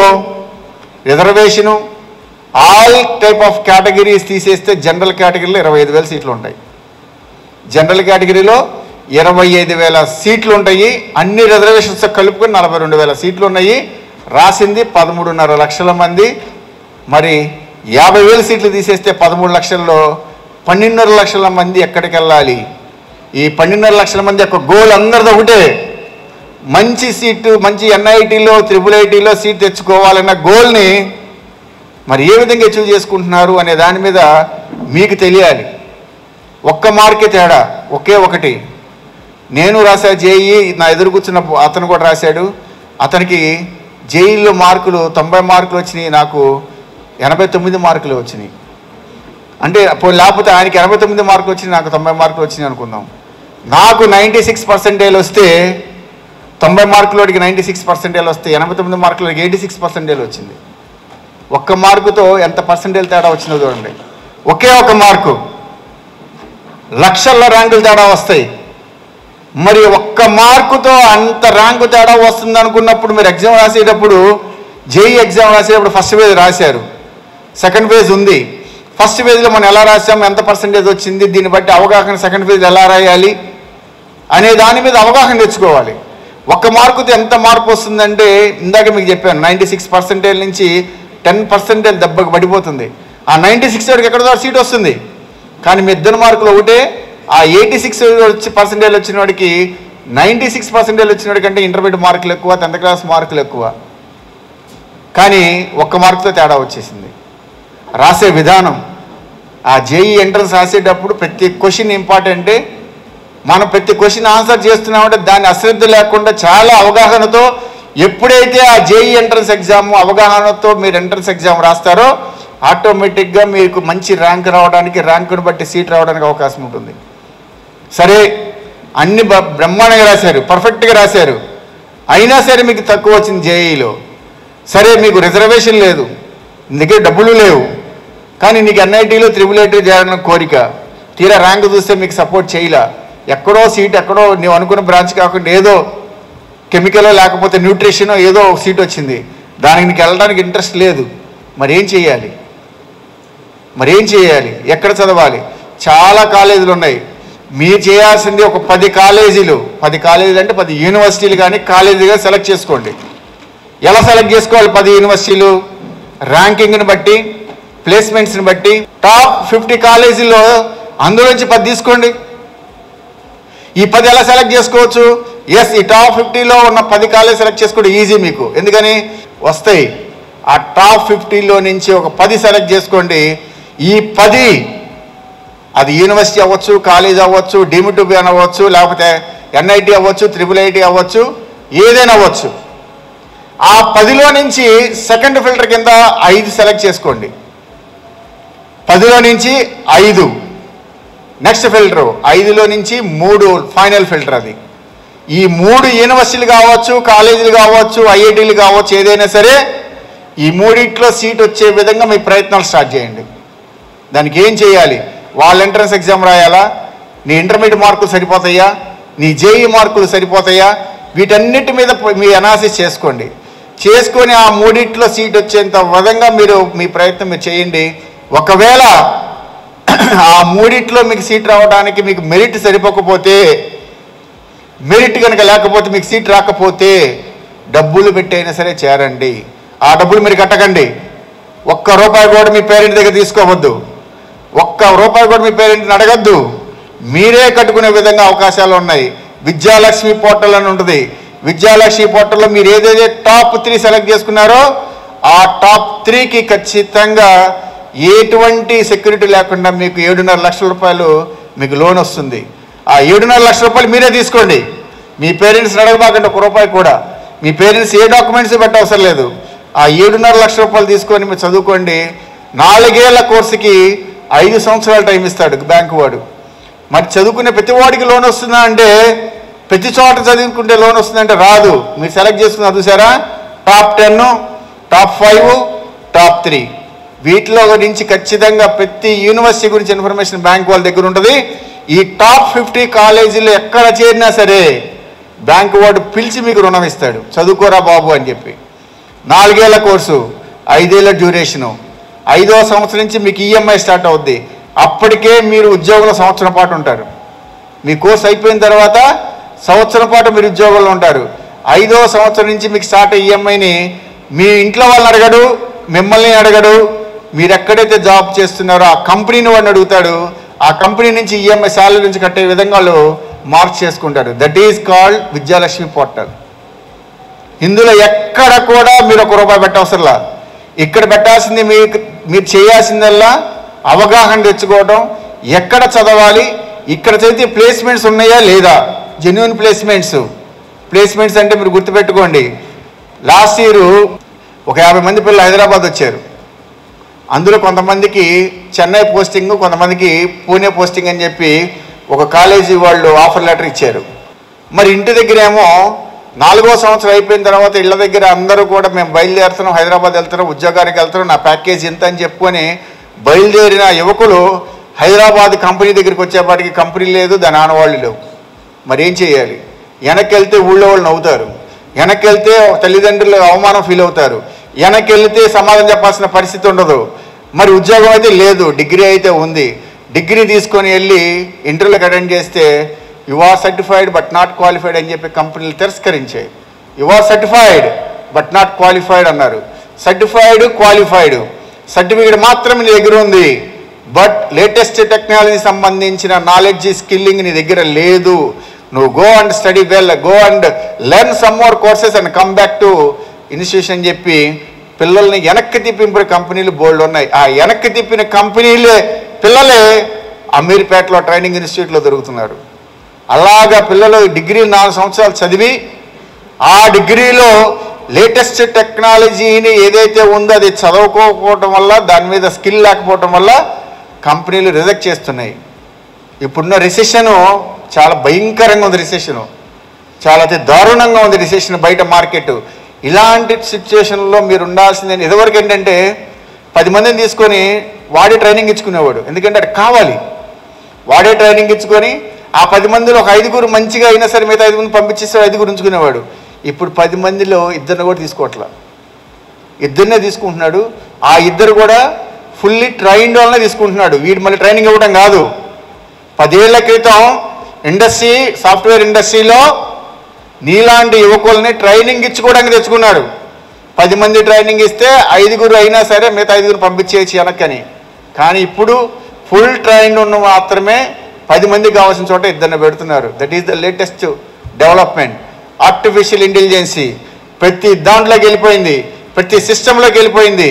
reservation all type of categories తీసేస్తే జనరల్ కేటగిరీలో 25,000 సీట్లు ఉంటాయి. జనరల్ కేటగిరీలో 25,000 సీట్లు ఉంటాయి. అన్ని రిజర్వేషన్స్ కలుపుకొని 42,000 సీట్లు ఉన్నాయి. రాసింది 13.5 లక్షల మంది. మరి 50,000 సీట్లు తీసేస్తే 13 లక్షల్లో 12.5 లక్షల మంది ఎక్కడికి వెళ్ళాలి? ఈ 12.5 లక్షల మంది యొక్క గోల్ అందరిది ఒకటే, మంచి సీటు, మంచి ఎన్ఐటీలో, IIITలో సీట్ తెచ్చుకోవాలన్న గోల్ని మరి ఏ విధంగా అచీవ్ చేసుకుంటున్నారు అనే దాని మీద మీకు తెలియాలి. ఒక్క మార్కే తేడా, ఒకే ఒకటి. నేను రాసా జేఈ, నా ఎదురు కూర్చున్న అతను కూడా రాశాడు. అతనికి జేఈలో మార్కులు 90 మార్కులు వచ్చినాయి, నాకు 89 మార్కులు వచ్చినాయి. అంటే లేకపోతే ఆయనకి 89 మార్కులు వచ్చినాయి, నాకు 90 మార్కులు వచ్చినాయి అనుకుందాం. నాకు 96% వస్తే 90 మార్కులకి 96% వస్తే 89 మార్కులకి 86% వచ్చింది. ఒక్క మార్కుతో ఎంత పర్సెంటేజ్ తేడా వచ్చిందో చూడండి. ఒకే ఒక మార్కు లక్షల్లో ర్యాంకులు తేడా వస్తాయి. మరి ఒక్క మార్కుతో అంత ర్యాంకు తేడా వస్తుంది అనుకున్నప్పుడు మీరు ఎగ్జామ్ రాసేటప్పుడు, జేఈ ఎగ్జామ్ రాసేటప్పుడు ఫస్ట్ ఫేజ్ రాశారు, సెకండ్ ఫేజ్ ఉంది. ఫస్ట్ ఫేజ్లో మనం ఎలా రాసాము, ఎంత పర్సెంటేజ్ వచ్చింది, దీన్ని బట్టి అవగాహన సెకండ్ ఫేజ్ ఎలా రాయాలి అనే దాని మీద అవగాహన తెచ్చుకోవాలి. ఒక్క మార్కుతో ఎంత మార్పు వస్తుందంటే, ఇందాక మీకు చెప్పాను 96% నుంచి 10% దెబ్బకు పడిపోతుంది. ఆ 96 వాడికి ఎక్కడ సీట్ వస్తుంది. కానీ మీ ఇద్దరు మార్కులు ఒకటే. ఆ 86% వచ్చిన వాడికి 96% వచ్చిన వాడి కంటే ఇంటర్మీడియట్ మార్కులు ఎక్కువ, 10th క్లాస్ మార్కులు ఎక్కువ. కానీ ఒక్క మార్కుతో తేడా వచ్చేసింది. రాసే విధానం, ఆ జేఈ ఎంట్రన్స్ రాసేటప్పుడు ప్రతి క్వశ్చన్ ఇంపార్టెంటే. మనం ప్రతి క్వశ్చన్ ఆన్సర్ చేస్తున్నామంటే దాన్ని అశ్రద్ధ లేకుండా చాలా అవగాహనతో, ఎప్పుడైతే ఆ జేఈ ఎంట్రన్స్ ఎగ్జామ్ అవగాహనతో మీరు ఎంట్రన్స్ ఎగ్జామ్ రాస్తారో ఆటోమేటిక్గా మీకు మంచి ర్యాంక్ రావడానికి, ర్యాంకును బట్టి సీట్ రావడానికి అవకాశం ఉంటుంది. సరే, అన్ని బ్రహ్మాండంగా రాశారు, పర్ఫెక్ట్గా రాశారు, అయినా సరే మీకు తక్కువ వచ్చింది జేఈలో. సరే, మీకు రిజర్వేషన్ లేదు, నీ దగ్గర డబ్బులు లేవు, కానీ నీకు ఎన్ఐటీలో IIIT చేయాలన్న కోరిక. తీరా ర్యాంక్ చూస్తే మీకు సపోర్ట్ చేయలే. ఎక్కడో సీట్, ఎక్కడో నువ్వు అనుకున్న బ్రాంచ్ కాకుండా ఏదో కెమికల్ లేకపోతే న్యూట్రిషన్ ఏదో సీట్ వచ్చింది, దానికి నీకు వెళ్ళడానికి ఇంట్రెస్ట్ లేదు. మరి ఏం చేయాలి? ఎక్కడ చదవాలి? చాలా కాలేజీలు ఉన్నాయి. మీరు చేయాల్సింది ఒక 10 కాలేజీలు అంటే 10 యూనివర్సిటీలు కానీ కాలేజీగా సెలెక్ట్ చేసుకోండి. ఎలా సెలెక్ట్ చేసుకోవాలి? 10 యూనివర్సిటీలు ర్యాంకింగ్ని బట్టి, ప్లేస్మెంట్స్ని బట్టి టాప్ 50 కాలేజీల్లో అందులోంచి 10 తీసుకోండి. ఈ 10 ఎలా సెలెక్ట్ చేసుకోవచ్చు? ఎస్, ఈ టాప్ 50లో ఉన్న 10 కాలేజ్ సెలెక్ట్ చేసుకోండి, ఈజీ మీకు. ఎందుకని వస్తాయి. ఆ టాప్ 50లో నుంచి ఒక 10 సెలెక్ట్ చేసుకోండి. ఈ 10 అది యూనివర్సిటీ అవ్వచ్చు, కాలేజ్ అవ్వచ్చు, డీమ్డ్ టు బి అవ్వచ్చు, లేకపోతే NIT అవ్వచ్చు, IIIT అవ్వచ్చు, ఏదైనా అవ్వచ్చు. ఆ 10లో నుంచి సెకండ్ ఫిల్టర్ కింద 5 సెలెక్ట్ చేసుకోండి. 10లో నుంచి 5 నెక్స్ట్ ఫిల్టరు, 5లో నుంచి 3 ఫైనల్ ఫిల్టర్. అది ఈ 3 యూనివర్సిటీలు కావచ్చు, కాలేజీలు కావచ్చు, IITలు కావచ్చు, ఏదైనా సరే ఈ 3 సీట్ వచ్చే విధంగా మీ ప్రయత్నాలు స్టార్ట్ చేయండి. దానికి ఏం చేయాలి? వాళ్ళ ఎంట్రన్స్ ఎగ్జామ్ రాయాలా? నీ ఇంటర్మీడియట్ మార్కులు సరిపోతాయా? నీ JEE మార్కులు సరిపోతాయా? వీటన్నిటి మీద మీ అనాలిసిస్ చేసుకొని ఆ 3 సీట్ వచ్చేంత విధంగా మీరు మీ ప్రయత్నం మీరు చేయండి. ఒకవేళ ఆ 3 మీకు సీట్ రావడానికి మీకు మెరిట్ సరిపోకపోతే, మెరిట్ కనుక లేకపోతే, మీకు సీట్ రాకపోతే డబ్బులు పెట్టైనా సరే చేరండి. ఆ డబ్బులు మీరు కట్టకండి. ₹1 కూడా మీ పేరెంట్ దగ్గర తీసుకోవద్దు. ₹1 కూడా మీ పేరెంట్ని అడగద్దు. మీరే కట్టుకునే విధంగా అవకాశాలు ఉన్నాయి. విద్యాలక్ష్మి పోర్టల్ అని ఉంటుంది. విద్యాలక్ష్మి పోర్టల్లో మీరు ఏదైతే టాప్ 3 సెలెక్ట్ చేసుకున్నారో ఆ టాప్ 3కి ఖచ్చితంగా ఎటువంటి సెక్యూరిటీ లేకుండా మీకు 7.5 లక్షల రూపాయలు మీకు లోన్ వస్తుంది. ఆ 7.5 లక్షల రూపాయలు మీరే తీసుకోండి. మీ పేరెంట్స్ని అడగబాకండి ₹1 కూడా. మీ పేరెంట్స్ ఏ డాక్యుమెంట్స్ పెట్టవసరం లేదు. ఆ 7.5 లక్షల రూపాయలు తీసుకొని మీరు చదువుకోండి. 4 ఏళ్ల కోర్సుకి 5 సంవత్సరాల టైం ఇస్తాడు బ్యాంకు వాడు. మరి చదువుకునే ప్రతి వాడికి లోన్ వస్తుందా అంటే, ప్రతి చోట చదువుకుంటే లోన్ వస్తుందంటే రాదు. మీరు సెలెక్ట్ చేసుకున్నా చూసారా? టాప్ 10, టాప్ 5, టాప్ 3 వీటిలో నుంచి ఖచ్చితంగా ప్రతి యూనివర్సిటీ గురించి ఇన్ఫర్మేషన్ బ్యాంక్ వాళ్ళ దగ్గర ఉంటుంది. ఈ టాప్ 50 కాలేజీలు ఎక్కడ చేరినా సరే బ్యాంకు వాడు పిలిచి మీకు రుణం ఇస్తాడు. చదువుకోరా బాబు అని చెప్పి. 4 ఏళ్ల కోర్సు, 5 ఏళ్ల డ్యూరేషను, 5వ సంవత్సరం నుంచి మీకు EMI స్టార్ట్ అవుద్ది. అప్పటికే మీరు ఉద్యోగంలో సంవత్సరం పాటు ఉంటారు. మీ కోర్సు అయిపోయిన తర్వాత సంవత్సరం పాటు మీరు ఉద్యోగంలో ఉంటారు. 5వ సంవత్సరం నుంచి మీకు స్టార్ట్ EMIని మీ ఇంట్లో వాళ్ళని అడగడు, మిమ్మల్ని అడగడు. మీరు ఎక్కడైతే జాబ్ చేస్తున్నారో ఆ కంపెనీని వాడిని అడుగుతాడు. ఆ కంపెనీ నుంచి EMI శాలరీ నుంచి కట్టే విధంగా వాళ్ళు మార్క్ చేసుకుంటారు. That is called Vidyalakshmi portal. ఇందులో ఎక్కడ కూడా మీరు ₹1 పెట్టవసరంలా. ఇక్కడ పెట్టాల్సింది మీరు చేయాల్సిందల్లా అవగాహన తెచ్చుకోవడం, ఎక్కడ చదవాలి, ఇక్కడ చదివితే ప్లేస్మెంట్స్ ఉన్నాయా లేదా, జెన్యూన్ ప్లేస్మెంట్స్ అంటే మీరు గుర్తుపెట్టుకోండి. లాస్ట్ ఇయర్ ఒక 50 మంది పిల్లలు హైదరాబాద్ వచ్చారు. అందులో కొంతమందికి చెన్నై పోస్టింగ్, కొంతమందికి పూణే పోస్టింగ్ అని చెప్పి ఒక కాలేజీ వాళ్ళు ఆఫర్ లెటర్ ఇచ్చారు. మరి ఇంటి దగ్గర ఏమో 4వ సంవత్సరం అయిపోయిన తర్వాత ఇళ్ళ దగ్గర అందరూ కూడా మేము బయలుదేరుతున్నాం, హైదరాబాద్ వెళ్తున్నాం, ఉద్యోగానికి వెళ్తున్నాం, నా ప్యాకేజ్ ఎంత అని చెప్పుకొని బయలుదేరిన యువకులు హైదరాబాద్ కంపెనీ దగ్గరికి వచ్చేపాటికి కంపెనీ లేదు, దాని ఆనవాళ్ళు లేవు. మరి ఏం చేయాలి? వెనక్కి వెళ్తే ఊళ్ళో వాళ్ళు నవ్వుతారు, వెనక్కి వెళ్తే తల్లిదండ్రులు అవమానం ఫీల్ అవుతారు, వెనక్కి వెళ్తే సమాధానం చెప్పాల్సిన పరిస్థితి ఉండదు. మరి ఉద్యోగం అయితే లేదు, డిగ్రీ అయితే ఉంది. డిగ్రీ తీసుకొని వెళ్ళి ఇంటర్వ్యూలకు అటెండ్ చేస్తే you are certified but not qualified అని చెప్పి కంపెనీలు తిరస్కరించాయి. You are certified but not qualified అన్నారు. సర్టిఫైడ్, క్వాలిఫైడ్ సర్టిఫికేట్ మాత్రం నీ దగ్గర ఉంది, బట్ లేటెస్ట్ టెక్నాలజీ సంబంధించిన నాలెడ్జ్, స్కిల్లింగ్ నీ దగ్గర లేదు. నువ్వు go and study well, go and learn some more courses and come back to institution అని చెప్పి పిల్లల్ని వెనక్కి తిప్పిన కంపెనీలు బోల్డ్ ఉన్నాయి. ఆ వెనక్కి తిప్పిన కంపెనీలే పిల్లలే అమీర్పేటలో ట్రైనింగ్ ఇన్స్టిట్యూట్లో దొరుకుతున్నారు. అలాగా పిల్లలు డిగ్రీ 4 సంవత్సరాలు చదివి ఆ డిగ్రీలో లేటెస్ట్ టెక్నాలజీని ఏదైతే ఉందో అది చదవుకోకపోవటం వల్ల, దాని మీద స్కిల్ లేకపోవటం వల్ల కంపెనీలు రిజెక్ట్ చేస్తున్నాయి. ఇప్పుడున్న రిసెషను చాలా భయంకరంగా ఉంది. రిసెషను చాలా అతి దారుణంగా ఉంది. రిసెషన్ బయట మార్కెట్. ఇలాంటి సిచ్యువేషన్లో మీరు ఉండాల్సిందే. ఇదివరకు ఏంటంటే 10 మందిని తీసుకొని వాడే ట్రైనింగ్ ఇచ్చుకునేవాడు, ఎందుకంటే అది కావాలి. వాడే ట్రైనింగ్ ఇచ్చుకొని ఆ 10 మందిలో ఒక 5గురు మంచిగా అయినా సరే మిగతా 5 మంది పంపించేస్తే 5గురు ఉంచుకునేవాడు. ఇప్పుడు 10 మందిలో 2 కూడా తీసుకోవట్లా, 2నే తీసుకుంటున్నాడు. ఆ 2 కూడా ఫుల్లీ ట్రైన్డ్ వాళ్ళనే తీసుకుంటున్నాడు. వీడు మళ్ళీ ట్రైనింగ్ ఇవ్వడం కాదు. 10 ఏళ్ల క్రితం సాఫ్ట్వేర్ ఇండస్ట్రీలో నీలాంటి యువకుల్ని ట్రైనింగ్ ఇచ్చుకోవడానికి తెచ్చుకున్నాడు. 10 మంది ట్రైనింగ్ ఇస్తే 5గురు అయినా సరే మిగతా 5గురు పంపించేయచ్చు వెనక్కని. కానీ ఇప్పుడు ఫుల్ ట్రైన్డ్ ఉన్న మాత్రమే 10 మంది కావాల్సిన చోట 2ని పెడుతున్నారు. That is the latest development. Artificial intelligence ప్రతి దాంట్లోకి వెళ్ళిపోయింది, ప్రతి సిస్టంలోకి వెళ్ళిపోయింది.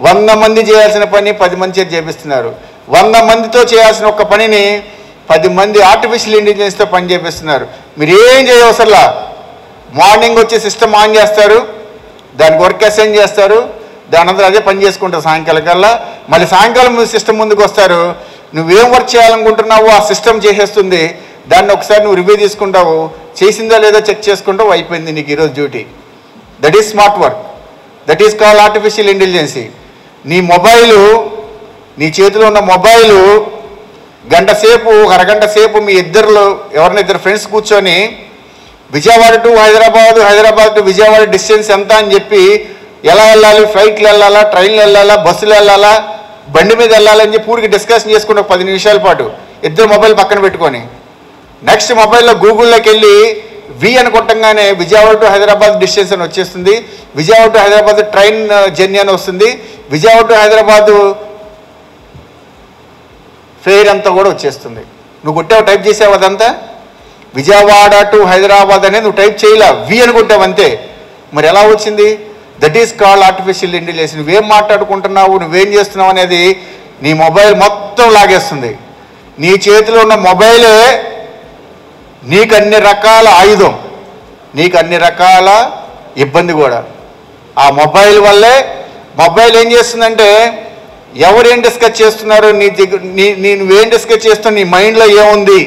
100 మంది చేయాల్సిన పని 10 మంది చేతి చేపిస్తున్నారు. 100 మందితో చేయాల్సిన ఒక పనిని 10 మంది ఆర్టిఫిషియల్ ఇంటెలిజెన్స్తో పని చేపిస్తున్నారు. మీరు ఏం చేయవసరలా, మార్నింగ్ వచ్చి సిస్టమ్ ఆన్ చేస్తారు, దానికి వర్క్ అసైన్ చేస్తారు, దాని అంతా అదే పని చేసుకుంటారు సాయంకాలం కల్లా. మళ్ళీ సాయంకాలం సిస్టమ్ ముందుకు వస్తారు, నువ్వేం వర్క్ చేయాలనుకుంటున్నావో ఆ సిస్టమ్ చేసేస్తుంది. దాన్ని ఒకసారి నువ్వు రివ్యూ తీసుకుంటావు, చేసిందా లేదా చెక్ చేసుకుంటావు, అయిపోయింది నీకు ఈరోజు duty. That is smart work, that is called artificial intelligence. నీ మొబైలు, నీ చేతిలో ఉన్న మొబైలు గంట సేపు, అరగంట సేపు మీ ఇద్దరు ఎవరిన ఇద్దరు ఫ్రెండ్స్ కూర్చొని Vijayawada to Hyderabad, Hyderabad to Vijayawada distance ఎంత అని చెప్పి, ఎలా వెళ్ళాలి, ఫ్లైట్లు వెళ్ళాలా, ట్రైన్లు వెళ్ళాలా, బస్సులు వెళ్ళాలా, బండి మీద వెళ్ళాలని చెప్పి పూర్తిగా డిస్కషన్ చేసుకుంటే 10 నిమిషాల పాటు ఇద్దరు మొబైల్ పక్కన పెట్టుకొని, నెక్స్ట్ మొబైల్లో గూగుల్లోకి వెళ్ళి వి అని కొట్టంగానే విజయవాడ టు హైదరాబాద్ డిస్టెన్స్ అని వచ్చేస్తుంది, Vijayawada to Hyderabad train journey అని వస్తుంది, విజయవాడ టు హైదరాబాద్ ఫేర్ అంతా కూడా వచ్చేస్తుంది. నువ్వు కొట్టావు, టైప్ చేసావు, అదంతా విజయవాడ టు హైదరాబాద్ అనేది నువ్వు టైప్ చేయలే, వి అని కొట్టావు అంతే. మరి ఎలా వచ్చింది? That is called artificial intelligence. నువ్వేం మాట్లాడుకుంటున్నావు, నువ్వేం చేస్తున్నావు అనేది నీ మొబైల్ మొత్తం లాగేస్తుంది. నీ చేతిలో ఉన్న మొబైలే నీకు అన్ని రకాల ఆయుధం, నీకు అన్ని రకాల ఇబ్బంది కూడా. ఆ మొబైల్ వల్లే, మొబైల్ ఏం చేస్తుందంటే ఎవరేం డిస్కస్ చేస్తున్నారు, నువ్వేం డిస్కస్ చేస్తున్నావు, నీ మైండ్లో ఏముంది,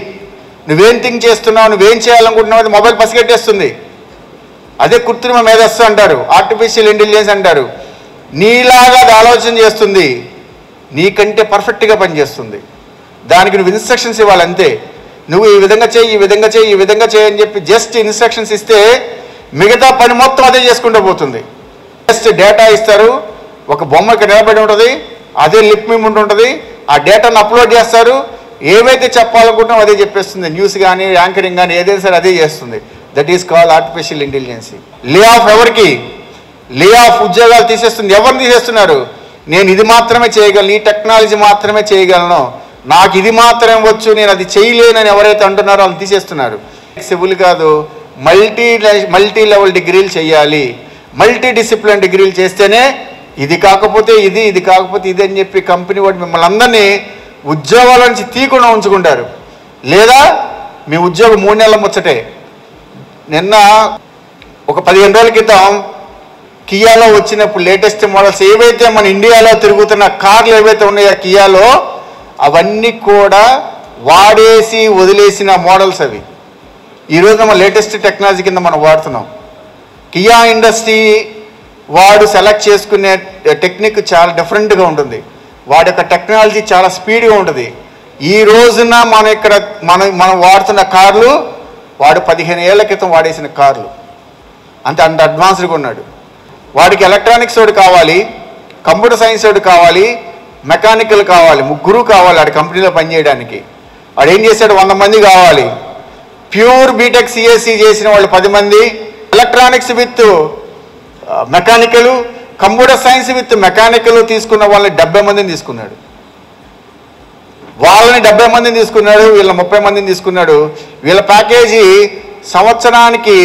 నువ్వేం థింక్ చేస్తున్నావు, నువ్వేం చేయాలనుకుంటున్నావు, అది మొబైల్ పసిగట్టేస్తుంది. అదే కృత్రిమ మేధస్సు అంటారు, ఆర్టిఫిషియల్ ఇంటెలిజెన్స్ అంటారు. నీలాగా అది ఆలోచన చేస్తుంది, నీకంటే పర్ఫెక్ట్గా పనిచేస్తుంది. దానికి నువ్వు ఇన్స్ట్రక్షన్స్ ఇవ్వాలి అంతే. నువ్వు ఈ విధంగా చేయి, ఈ విధంగా చేయి, ఈ విధంగా చేయి అని చెప్పి జస్ట్ ఇన్స్ట్రక్షన్స్ ఇస్తే మిగతా పని మొత్తం అదే చేసుకుంటూ పోతుంది. జస్ట్ డేటా ఇస్తారు, ఒక బొమ్మకి నిలబడి ఉంటుంది, అదే లిప్ మిమ్ ఉంటుంది, ఆ డేటాను అప్లోడ్ చేస్తారు, ఏవైతే చెప్పాలనుకుంటున్నామో అదే చెప్పేస్తుంది. న్యూస్ కానీ, యాంకరింగ్ కానీ, ఏదైనా సరే అదే చేస్తుంది. That is called artificial intelligence. Lay off ఎవరికి? లే ఆఫ్ ఉద్యోగాలు తీసేస్తుంది. ఎవరిని తీసేస్తున్నారు? నేను ఇది మాత్రమే చేయగలను, ఈ టెక్నాలజీ మాత్రమే చేయగలను, నాకు ఇది మాత్రమే వచ్చు, నేను అది చేయలేనని ఎవరైతే అంటున్నారో వాళ్ళు తీసేస్తున్నారు. సివిల్ కాదు, మల్టీ లెవెల్ డిగ్రీలు చేయాలి, మల్టీ డిసిప్లిన్ డిగ్రీలు చేస్తేనే ఇది కాకపోతే ఇది, ఇది కాకపోతే ఇది అని చెప్పి కంపెనీ వాడు మిమ్మల్ని అందరినీ ఉద్యోగాల నుంచి తీయకుండా ఉంచుకుంటారు. లేదా మీ ఉద్యోగం 3 నెలల ముచ్చటే. నిన్న ఒక 15 రోజుల క్రితం కియాలో వచ్చినప్పుడు లేటెస్ట్ మోడల్స్ ఏవైతే మన ఇండియాలో తిరుగుతున్న కార్లు ఏవైతే ఉన్నాయో కియాలో, అవన్నీ కూడా వాడేసి వదిలేసిన మోడల్స్ అవి. ఈరోజు మన లేటెస్ట్ టెక్నాలజీ కింద మనం వాడుతున్నాం. కియా ఇండస్ట్రీ వాడు సెలెక్ట్ చేసుకునే టెక్నిక్ చాలా డిఫరెంట్గా ఉంటుంది, వాడి యొక్క టెక్నాలజీ చాలా స్పీడ్గా ఉంటుంది. ఈ రోజున మనం వాడుతున్న కార్లు వాడు 15 ఏళ్ల క్రితం వాడేసిన కార్లు, అంత అడ్వాన్స్డ్గా ఉన్నాడు. వాడికి ఎలక్ట్రానిక్స్ వాడు కావాలి, కంప్యూటర్ సైన్స్ వాడు కావాలి, మెకానికల్ కావాలి, 3 కావాలి వాడి కంపెనీలో పనిచేయడానికి. వాడు ఏం చేశాడు, 100 మంది కావాలి. ప్యూర్ బీటెక్ సిఎస్సి చేసిన వాళ్ళు 10 మంది, electronics with mechanical, computer science with mechanical తీసుకున్న వాళ్ళని 70 మందిని తీసుకున్నాడు. వాళ్ళని 70 మందిని తీసుకున్నాడు, వీళ్ళ 30 మందిని తీసుకున్నాడు. వీళ్ళ ప్యాకేజీ సంవత్సరానికి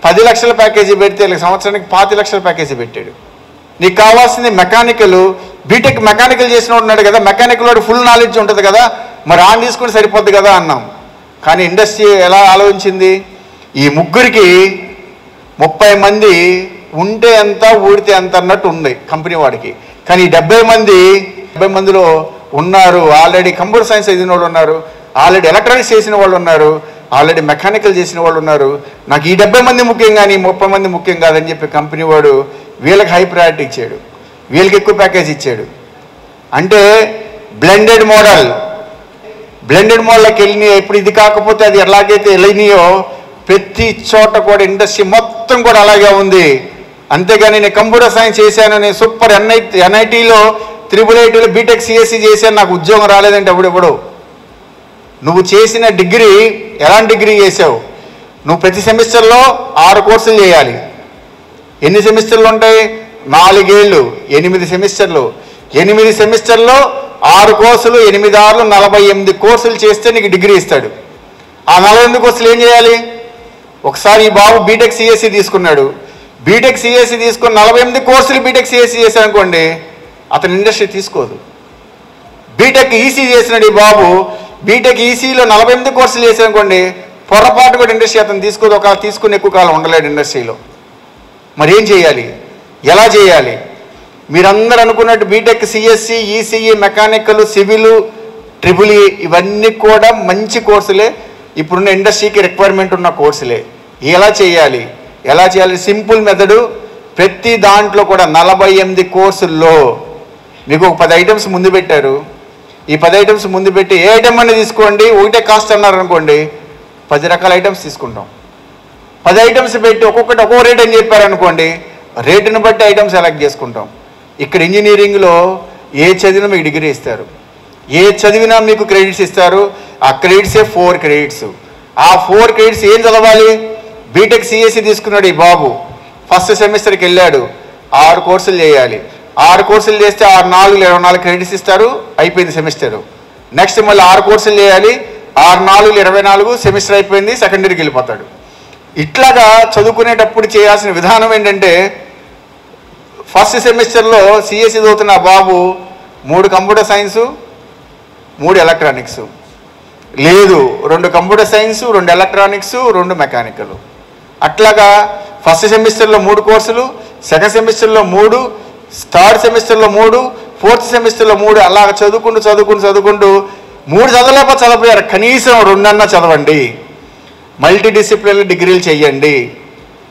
10 లక్షల ప్యాకేజీ పెడితే వీళ్ళకి సంవత్సరానికి 5 లక్షల ప్యాకేజీ పెట్టాడు. నీకు కావాల్సింది మెకానికల్, బీటెక్ మెకానికల్ చేసిన ఉన్నాడు కదా, మెకానికల్ వాడు ఫుల్ నాలెడ్జ్ ఉంటుంది కదా, మరి ఆన్ తీసుకుని సరిపోద్ది కదా అన్నాం. కానీ ఇండస్ట్రీ ఎలా ఆలోచించింది, ఈ 3కి 30 మంది ఉంటే ఎంత, ఊడితే ఎంత అన్నట్టు ఉంది కంపెనీ వాడికి. కానీ 70 మందిలో ఉన్నారు, ఆల్రెడీ కంప్యూటర్ సైన్స్ చదివిన వాళ్ళు ఉన్నారు, ఆల్రెడీ ఎలక్ట్రానిక్స్ చేసిన వాళ్ళు ఉన్నారు, ఆల్రెడీ మెకానికల్ చేసిన వాళ్ళు ఉన్నారు. నాకు ఈ 70 మంది ముఖ్యం కానీ 30 మంది ముఖ్యం కాదని చెప్పి కంపెనీ వాడు వీళ్ళకి హై ప్రయారిటీ ఇచ్చాడు, వీళ్ళకి ఎక్కువ ప్యాకేజ్ ఇచ్చాడు. అంటే బ్లెండెడ్ మోడల్కి వెళ్ళినాయో, ఇప్పుడు ఇది కాకపోతే అది ఎలాగైతే వెళ్ళినాయో ప్రతి చోట కూడా ఇండస్ట్రీ మొత్తం కూడా అలాగే ఉంది. అంతేగాని నేను కంప్యూటర్ సైన్స్ చేశాను, నేను సూపర్ ఎన్ఐటీలో 888లో బీటెక్ సిఎస్సి చేశాను, నాకు ఉద్యోగం రాలేదంటే ఎవడెవడో. నువ్వు చేసిన డిగ్రీ ఎలాంటి డిగ్రీ చేసావు? నువ్వు ప్రతి సెమిస్టర్లో 6 కోర్సులు చేయాలి. ఎన్ని సెమిస్టర్లు ఉంటాయి? 4 ఏళ్ళు, 8 సెమిస్టర్లు. 8 సెమిస్టర్లో 6 కోర్సులు, 8 6 48 కోర్సులు చేస్తే నీకు డిగ్రీ ఇస్తాడు. ఆ 48 కోర్సులు ఏం చేయాలి? ఒకసారి ఈ బాబు బీటెక్ సిఎస్సి తీసుకున్నాడు, బీటెక్ సిఎస్సి తీసుకుని 48 కోర్సులు బీటెక్ సిఎస్సి చేశాను అనుకోండి, అతను ఇండస్ట్రీ తీసుకోదు. బీటెక్ ఈసీ చేసినాడు ఈ బాబు. బీటెక్ ఈసీలో 48 కోర్సులు చేశారనుకోండి, పొరపాటు కూడా ఇండస్ట్రీ అతను తీసుకుని ఎక్కువ కాలం ఉండలేడు ఇండస్ట్రీలో. మరి ఏం చేయాలి, ఎలా చేయాలి? మీరందరూ అనుకున్నట్టు BTech CSC, ECE, mechanical, civil, triple ఇవన్నీ కూడా మంచి కోర్సులే, ఇప్పుడున్న ఇండస్ట్రీకి రిక్వైర్మెంట్ ఉన్న కోర్సులే. ఎలా చేయాలి? Simple method. ప్రతి దాంట్లో కూడా 48 కోర్సుల్లో మీకు ఒక 10 ఐటమ్స్ ముందు పెట్టారు. ఈ 10 ఐటమ్స్ ముందు పెట్టి ఏ ఐటమ్ అనేది తీసుకోండి, ఒకటే కాస్ట్ అన్నారు అనుకోండి, 10 రకాల ఐటమ్స్ తీసుకుంటాం. 10 ఐటమ్స్ పెట్టి ఒక్కొక్కటి ఒక్కో రేట్ అని చెప్పారనుకోండి, రేటుని బట్టి ఐటమ్ సెలెక్ట్ చేసుకుంటాం. ఇక్కడ ఇంజనీరింగ్లో ఏ చదివినా మీకు డిగ్రీ ఇస్తారు, ఏ చదివినా మీకు క్రెడిట్స్ ఇస్తారు. ఆ క్రెడిట్సే 4 క్రెడిట్స్. ఆ 4 క్రెడిట్స్ ఏం చదవాలి? బీటెక్ సిఎస్సి తీసుకున్నాడు ఈ బాబు, ఫస్ట్ సెమిస్టర్కి వెళ్ళాడు, 6 కోర్సులు చేయాలి. 6 కోర్సులు చేస్తే 6 4 24 క్రెడిట్స్ ఇస్తారు, అయిపోయింది సెమిస్టరు. నెక్స్ట్ మళ్ళీ 6 కోర్సులు చేయాలి, 6 4 24 సెమిస్టర్ అయిపోయింది, సెకండరీకి వెళ్ళిపోతాడు. ఇట్లాగా చదువుకునేటప్పుడు చేయాల్సిన విధానం ఏంటంటే, ఫస్ట్ సెమిస్టర్లో సిఎస్సి చదువుతున్న బాబు 3 కంప్యూటర్ సైన్సు, 3 ఎలక్ట్రానిక్స్, లేదు 2 కంప్యూటర్ సైన్స్, 2 ఎలక్ట్రానిక్స్, 2 మెకానికల్. అట్లాగా ఫస్ట్ సెమిస్టర్లో 3 కోర్సులు, సెకండ్ సెమిస్టర్లో 3, థర్డ్ సెమిస్టర్లో 3, ఫోర్త్ సెమిస్టర్లో 3. అలాగ చదువుకుంటూ 3 చదవలేకపోయారు, కనీసం 2 అన్నా చదవండి. మల్టీ డిసిప్లినరీ డిగ్రీలు చేయండి.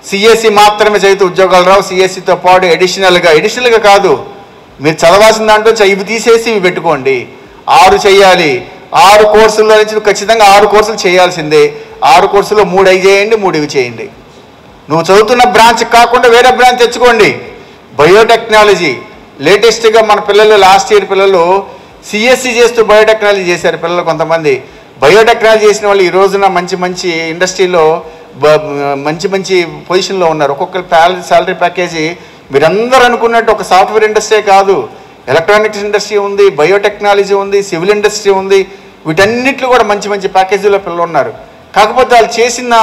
సిఎస్సి మాత్రమే చదివితే ఉద్యోగాలు రావు. సిఎస్సితో పాటు ఎడిషనల్గా కాదు, మీరు చదవాల్సిన దాంట్లో ఇవి తీసేసి ఇవి పెట్టుకోండి. 6 చేయాలి. 6 కోర్సుల్లో నుంచి ఖచ్చితంగా 6 కోర్సులు చేయాల్సిందే. 6 కోర్సుల్లో 3 అవి చేయండి, 3 ఇవి చేయండి. నువ్వు చదువుతున్న బ్రాంచ్ కాకుండా వేరే బ్రాంచ్ తెచ్చుకోండి. బయోటెక్నాలజీ లేటెస్ట్గా మన పిల్లలు లాస్ట్ ఇయర్ పిల్లలు సిఎస్సి చేస్తూ బయోటెక్నాలజీ చేశారు పిల్లలు. కొంతమంది బయోటెక్నాలజీ చేసిన వాళ్ళు ఈ రోజున మంచి ఇండస్ట్రీలో మంచి పొజిషన్లో ఉన్నారు. ఒక్కొక్కరు శాలరీ ప్యాకేజీ మీరందరూ అనుకున్నట్టు ఒక సాఫ్ట్వేర్ ఇండస్ట్రీ కాదు, ఎలక్ట్రానిక్స్ ఇండస్ట్రీ ఉంది, బయోటెక్నాలజీ ఉంది, సివిల్ ఇండస్ట్రీ ఉంది. వీటన్నిటిలో కూడా మంచి ప్యాకేజీలో పిల్లలు ఉన్నారు. కాకపోతే వాళ్ళు చేసిన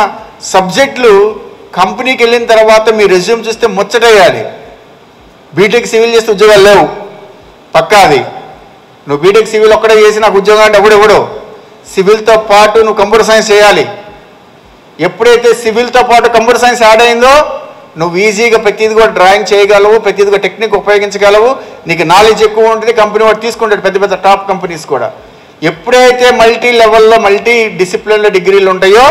సబ్జెక్టులు కంపెనీకి వెళ్ళిన తర్వాత మీ రెజ్యూమ్ చూస్తే ముచ్చటేయాలి. బీటెక్ సివిల్ చేస్తే ఉద్యోగాలు లేవు, పక్కా అది. నువ్వు బీటెక్ సివిల్ ఒక్కడే చేసి నాకు ఉద్యోగం అంటే ఎవడెవడో. సివిల్తో పాటు నువ్వు కంప్యూటర్ సైన్స్ చేయాలి. ఎప్పుడైతే సివిల్తో పాటు కంప్యూటర్ సైన్స్ యాడ్ అయిందో నువ్వు ఈజీగా ప్రతిది కూడా డ్రాయింగ్ చేయగలవు, ప్రతిది కూడా టెక్నిక్ ఉపయోగించగలవు, నీకు నాలెడ్జ్ ఎక్కువ ఉంటుంది. కంపెనీ వాడు తీసుకుంటాడు, పెద్ద టాప్ కంపెనీస్ కూడా. ఎప్పుడైతే మల్టీ లెవెల్లో మల్టీ డిసిప్లిన్ల డిగ్రీలు ఉంటాయో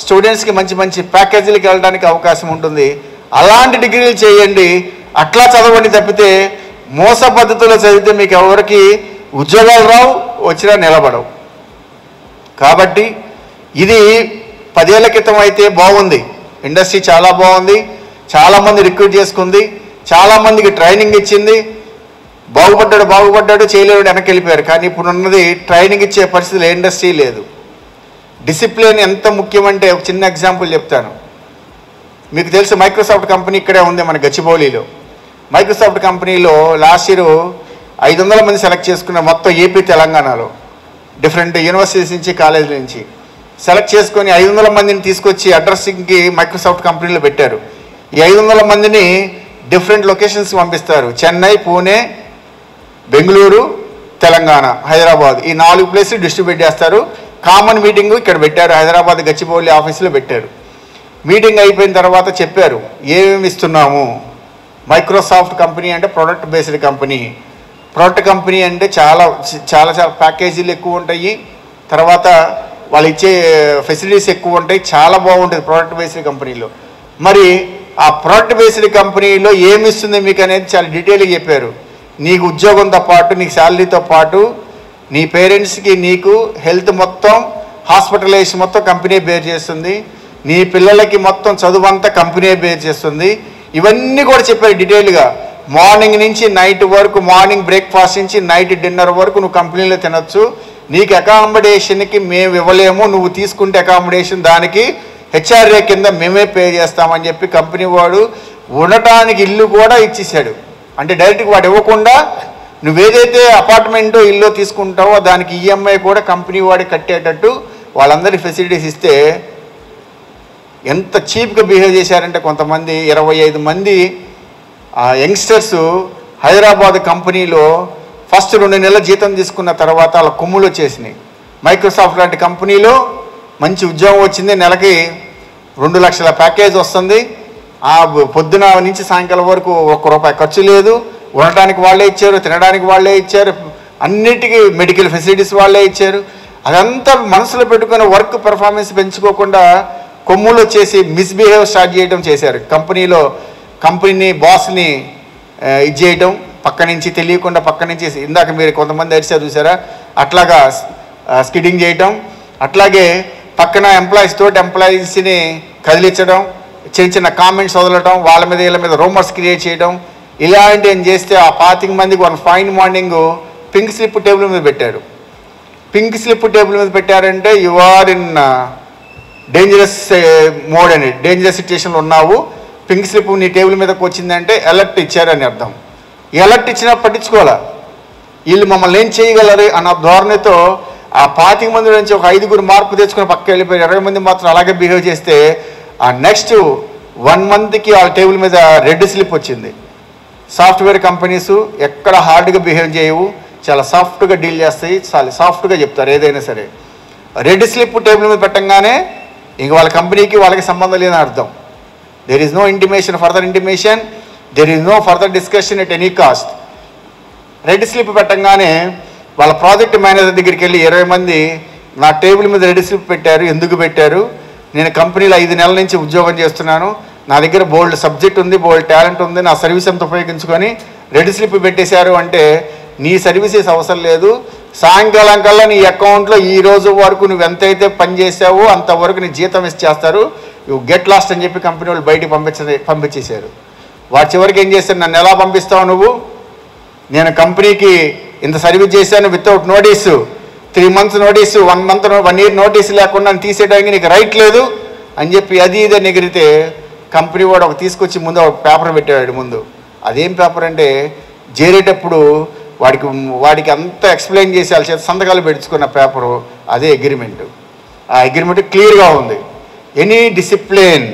స్టూడెంట్స్కి మంచి ప్యాకేజీలకు వెళ్ళడానికి అవకాశం ఉంటుంది. అలాంటి డిగ్రీలు చేయండి, అట్లా చదవండి. తప్పితే మోస పద్ధతిలో చదివితే మీకు ఎవరికి ఉద్యోగాలు రావు, వచ్చినా నిలబడవు. కాబట్టి ఇది 10 ఏళ్ల క్రితం అయితే బాగుంది, ఇండస్ట్రీ చాలా బాగుంది, చాలామంది రిక్రూట్ చేసుకుంది, చాలామందికి ట్రైనింగ్ ఇచ్చింది. బాగుపడ్డాడు చేయలేడు వెనక్కి వెళ్ళిపోయారు. కానీ ఇప్పుడు ఉన్నది ట్రైనింగ్ ఇచ్చే పరిస్థితులు ఏ ఇండస్ట్రీ లేదు. డిసిప్లిన్ ఎంత ముఖ్యమంటే ఒక చిన్న ఎగ్జాంపుల్ చెప్తాను. మీకు తెలుసు మైక్రోసాఫ్ట్ కంపెనీ ఇక్కడే ఉంది మన గచ్చిబౌలిలో. మైక్రోసాఫ్ట్ కంపెనీలో లాస్ట్ ఇయర్ 500 మంది సెలెక్ట్ చేసుకున్న మొత్తం ఏపీ తెలంగాణలో డిఫరెంట్ యూనివర్సిటీస్ నుంచి కాలేజీల నుంచి సెలెక్ట్ చేసుకొని 500 మందిని తీసుకొచ్చి అడ్రస్సింగ్కి మైక్రోసాఫ్ట్ కంపెనీలో పెట్టారు. ఈ 500 మందిని డిఫరెంట్ లొకేషన్స్కి పంపిస్తారు. చెన్నై, పూణే, బెంగళూరు, తెలంగాణ, హైదరాబాద్, ఈ 4 ప్లేసులు డిస్ట్రిబ్యూట్ చేస్తారు. కామన్ మీటింగ్ ఇక్కడ పెట్టారు, హైదరాబాద్ గచ్చిబౌలి ఆఫీసులో పెట్టారు. మీటింగ్ అయిపోయిన తర్వాత చెప్పారు ఏమేమి ఇస్తున్నాము. మైక్రోసాఫ్ట్ కంపెనీ అంటే product based company. Product company అంటే చాలా ప్యాకేజీలు ఎక్కువ ఉంటాయి, తర్వాత వాళ్ళు ఇచ్చే ఫెసిలిటీస్ ఎక్కువ ఉంటాయి, చాలా బాగుంటుంది ప్రొడక్ట్ బేస్డ్ కంపెనీలో. మరి ఆ ప్రొడక్ట్ బేస్డ్ కంపెనీలో ఏమి ఇస్తుంది మీకు అనేది చాలా డీటెయిల్గా చెప్పారు. నీకు ఉద్యోగంతో పాటు, నీకు శాలరీతో పాటు నీ పేరెంట్స్కి నీకు హెల్త్ మొత్తం, హాస్పిటలైజేషన్ మొత్తం కంపెనీ బేర్ చేస్తుంది. నీ పిల్లలకి మొత్తం చదువు అంతా కంపెనీ బేర్ చేస్తుంది. ఇవన్నీ కూడా చెప్పారు డీటెయిల్గా. మార్నింగ్ నుంచి నైట్ వరకు, మార్నింగ్ బ్రేక్ఫాస్ట్ నుంచి నైట్ డిన్నర్ వరకు నువ్వు కంపెనీలో తినొచ్చు. నీకు అకామిడేషన్కి మేము ఇవ్వలేము, నువ్వు తీసుకుంటే అకామిడేషన్ దానికి హెచ్ఆర్ఏ కింద మేమే పే చేస్తామని చెప్పి కంపెనీ వాడు ఉండటానికి ఇల్లు కూడా ఇచ్చేసాడు. అంటే డైరెక్ట్గా వాడు ఇవ్వకుండా నువ్వేదైతే అపార్ట్మెంట్ ఇల్లు తీసుకుంటావో దానికి ఈఎంఐ కూడా కంపెనీ వాడి కట్టేటట్టు వాళ్ళందరికీ ఫెసిలిటీస్ ఇస్తే ఎంత చీప్గా బిహేవ్ చేశారంటే కొంతమంది 25 మంది యంగ్స్టర్స్ హైదరాబాద్ కంపెనీలో ఫస్ట్ 2 నెలల జీతం తీసుకున్న తర్వాత వాళ్ళ కొమ్ములు వచ్చేసినాయి. మైక్రోసాఫ్ట్ లాంటి కంపెనీలో మంచి ఉద్యోగం వచ్చింది, నెలకి 2 లక్షల ప్యాకేజ్ వస్తుంది. ఆ పొద్దున నుంచి సాయంకాలం వరకు ₹1 ఖర్చు లేదు. ఉండటానికి వాళ్ళే ఇచ్చారు, తినడానికి వాళ్ళే ఇచ్చారు, అన్నిటికీ మెడికల్ ఫెసిలిటీస్ వాళ్ళే ఇచ్చారు. అదంతా మనసులో పెట్టుకుని వర్క్ పెర్ఫార్మెన్స్ పెంచుకోకుండా కొమ్ములు వచ్చేసి మిస్బిహేవ్ స్టార్ట్ చేయడం చేశారు. కంపెనీ బాస్ని ఇది చేయటం, పక్క నుంచి తెలియకుండా పక్క నుంచి ఇందాక మీరు కొంతమంది అరిసారు చూసారా, అట్లాగా స్కిడ్డింగ్ చేయటం, అట్లాగే పక్కన ఎంప్లాయీస్ని కదిలించడం, చిన్న కామెంట్స్ వదలటం, వాళ్ళ మీద వీళ్ళ మీద రూమర్స్ క్రియేట్ చేయడం, ఇలాంటివి చేస్తే ఆ 25 మందికి one fine morning pink slip table మీద పెట్టారు. పింక్ స్లిప్ టేబుల్ మీద పెట్టారంటే you are in dangerous mode అని, డేంజరస్ సిచ్యుయేషన్లో ఉన్నావు, పింక్ స్లిప్ నీ టేబుల్ మీదకి వచ్చిందంటే అలర్ట్ ఇచ్చారని అర్థం. ఈ అలర్ట్ ఇచ్చినా పట్టించుకోవాలా, వీళ్ళు మమ్మల్ని ఏం చేయగలరు అన్న ధోరణితో ఆ 25 మంది నుంచి ఒక 5గురు మార్పు తెచ్చుకుని పక్క వెళ్ళిపోయి 20 మంది మాత్రం అలాగే బిహేవ్ చేస్తే ఆ నెక్స్ట్ 1 మంత్కి ఆ టేబుల్ మీద రెడ్ స్లిప్ వచ్చింది. సాఫ్ట్వేర్ కంపెనీస్ ఎక్కడ హార్డ్గా బిహేవ్ చేయవు, చాలా సాఫ్ట్గా డీల్ చేస్తాయి, చాలా సాఫ్ట్గా చెప్తారు ఏదైనా సరే. రెడ్ స్లిప్ టేబుల్ మీద పెట్టంగానే ఇంక వాళ్ళ కంపెనీకి వాళ్ళకి సంబంధం లేదని అర్థం. There is no intimation, further intimation, there is no further discussion at any cost. Red slip పెట్టంగానే వాళ్ళ ప్రాజెక్ట్ మేనేజర్ దగ్గరికి వెళ్ళి 20 మంది నా టేబుల్ మీద రెడ్ స్లిప్ పెట్టారు, ఎందుకు పెట్టారు, నేను కంపెనీలో 5 నెలల నుంచి ఉద్యోగం చేస్తున్నాను, నా దగ్గర బోల్డ్ సబ్జెక్ట్ ఉంది, బోల్డ్ టాలెంట్ ఉంది, నా సర్వీస్ అంతా ఉపయోగించుకొని రెడ్ స్లిప్ పెట్టేశారు అంటే నీ సర్వీసెస్ అవసరం లేదు, సాయంకాలం కల్లా నీ అకౌంట్లో ఈ రోజు వరకు నువ్వు ఎంతైతే పని చేసావో అంతవరకు నీ జీతం ఇచ్చేస్తారు, యూ గెట్ లాస్ట్ అని చెప్పి కంపెనీ వాళ్ళు బయటికి పంపించేశారు. వాటి చివరికి ఏం చేశారు, నన్ను ఎలా పంపిస్తావు నువ్వు, నేను కంపెనీకి ఇంత సర్వీస్ చేశాను without notice, 3 months notice, 1 year notice లేకుండా నన్ను తీసేయడానికి నీకు రైట్ లేదు అని చెప్పి అది ఇదే ఎగిరితే కంపెనీ వాడు ఒక తీసుకొచ్చి ముందు ఒక పేపర్ పెట్టాడు ముందు. అదేం పేపర్ అంటే చేరేటప్పుడు వాడికి అంతా ఎక్స్ప్లెయిన్ చేసి వాళ్ళ చేత సంతకాలు పెట్టుకున్న పేపరు, అదే అగ్రిమెంట్. ఆ అగ్రిమెంట్ క్లియర్గా ఉంది, any discipline,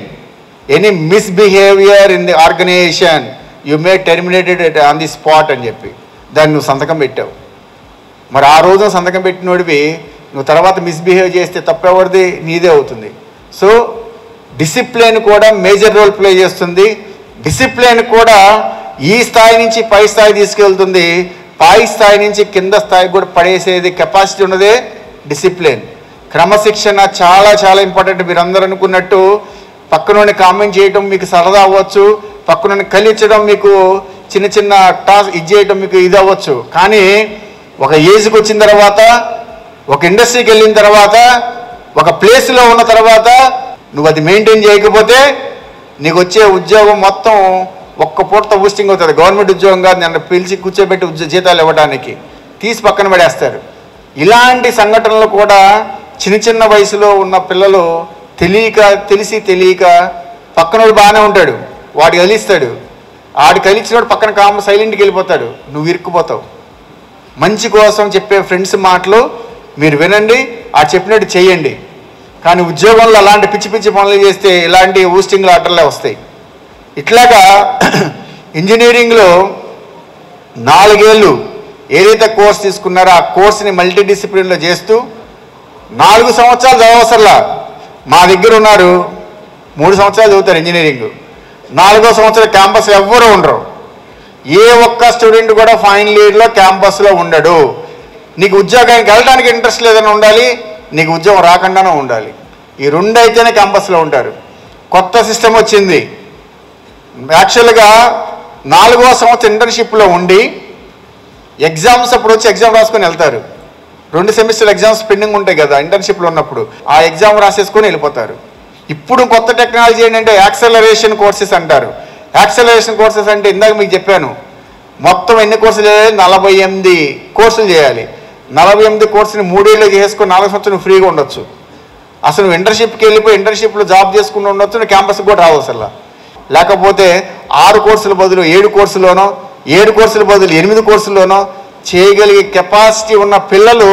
any misbehaviour in the organisation you may terminated on the spot అని చెప్పి దాన్ని నువ్వు సంతకం పెట్టావు. మరి ఆ రోజు సంతకం పెట్టినోడివి నువ్వు తర్వాత మిస్బిహేవ్ చేస్తే తప్పెవరిది, నీదే అవుతుంది. సో డిసిప్లిన్ కూడా మేజర్ రోల్ ప్లే చేస్తుంది. డిసిప్లిన్ కూడా ఈ స్థాయి నుంచి పై స్థాయి తీసుకెళ్తుంది, పై స్థాయి నుంచి కింద స్థాయికి కూడా పడేసేది కెపాసిటీ ఉన్నదే డిసిప్లిన్. క్రమశిక్షణ చాలా చాలా ఇంపార్టెంట్. మీరు అందరూ అనుకున్నట్టు పక్కనోని కామెంట్ చేయడం మీకు సరదా అవ్వచ్చు, పక్కనోని కలిగించడం మీకు చిన్న టాస్క్ ఇది చేయడం మీకు ఇది అవ్వచ్చు, కానీ ఒక ఏజ్కి వచ్చిన తర్వాత, ఒక ఇండస్ట్రీకి వెళ్ళిన తర్వాత, ఒక ప్లేస్లో ఉన్న తర్వాత నువ్వు అది మెయింటైన్ చేయకపోతే నీకు వచ్చే ఉద్యోగం మొత్తం ఒక్క పూటతో బూస్టింగ్ అవుతుంది. గవర్నమెంట్ ఉద్యోగం కాదు, నన్ను పిలిచి కూర్చోబెట్టి జీతాలు ఇవ్వడానికి తీసి పక్కన పడేస్తారు. ఇలాంటి సంఘటనలు కూడా చిన్న వయసులో ఉన్న పిల్లలు తెలిసి తెలియక పక్కనోడు బాగానే ఉంటాడు, వాడు కలిస్తాడు, ఆడు కలిసినోడు పక్కన సైలెంట్కి వెళ్ళిపోతాడు, నువ్వు ఇరుక్కుపోతావు. మంచి కోసం చెప్పే ఫ్రెండ్స్ మాటలు మీరు వినండి, ఆ చెప్పినట్టు చేయండి. కానీ ఉద్యోగంలో అలాంటి పిచ్చి పిచ్చి పనులు చేస్తే ఇలాంటి ఊస్టింగ్లు ఆటలే వస్తాయి. ఇట్లాగా ఇంజనీరింగ్లో 4 ఏళ్ళు ఏదైతే కోర్స్ తీసుకున్నారో ఆ కోర్స్ని మల్టీ డిసిప్లిన్లో చేస్తూ 4 సంవత్సరాలు చదవసరలా. మా దగ్గర ఉన్నారు 3 సంవత్సరాలు చదువుతారు ఇంజనీరింగ్, 4వ సంవత్సరం క్యాంపస్లో ఎవ్వరూ ఉండరు. ఏ ఒక్క స్టూడెంట్ కూడా ఫైనల్ ఇయర్లో క్యాంపస్లో ఉండడు. నీకు ఉద్యోగానికి వెళ్ళడానికి ఇంట్రెస్ట్ లేదని ఉండాలి, నీకు ఉద్యోగం రాకుండానే ఉండాలి. ఈ 2 అయితేనే క్యాంపస్లో ఉంటారు. కొత్త సిస్టమ్ వచ్చింది. యాక్చువల్గా 4వ సంవత్సరం ఇంటర్న్షిప్లో ఉండి ఎగ్జామ్స్ అప్పుడు వచ్చి ఎగ్జామ్ రాసుకొని వెళ్తారు. 2 సెమిస్టర్ ఎగ్జామ్స్ పెండింగ్ ఉంటాయి కదా ఇంటర్న్షిప్లో ఉన్నప్పుడు, ఆ ఎగ్జామ్ రాసేసుకొని వెళ్ళిపోతారు. ఇప్పుడు కొత్త టెక్నాలజీ ఏంటంటే యాక్సలరేషన్ కోర్సెస్ అంటారు. యాక్సలరేషన్ కోర్సెస్ అంటే ఇందాక మీకు చెప్పాను, మొత్తం ఎన్ని కోర్సులు చేయాలి, 48 కోర్సులు చేయాలి. 48 కోర్సుని 3 ఏళ్ళు చేసుకొని 4 సంవత్సరం నువ్వు ఫ్రీగా ఉండొచ్చు. అసలు నువ్వు ఇంటర్న్షిప్కి వెళ్ళిపోయి ఇంటర్న్షిప్లో జాబ్ చేసుకుని ఉండొచ్చు, నువ్వు క్యాంపస్కి కూడా రావచ్చు. అలా లేకపోతే 6 కోర్సుల బదులు 7 కోర్సులోనో, 7 కోర్సుల బదులు 8 కోర్సుల్లోనో చేయగలిగే కెపాసిటీ ఉన్న పిల్లలు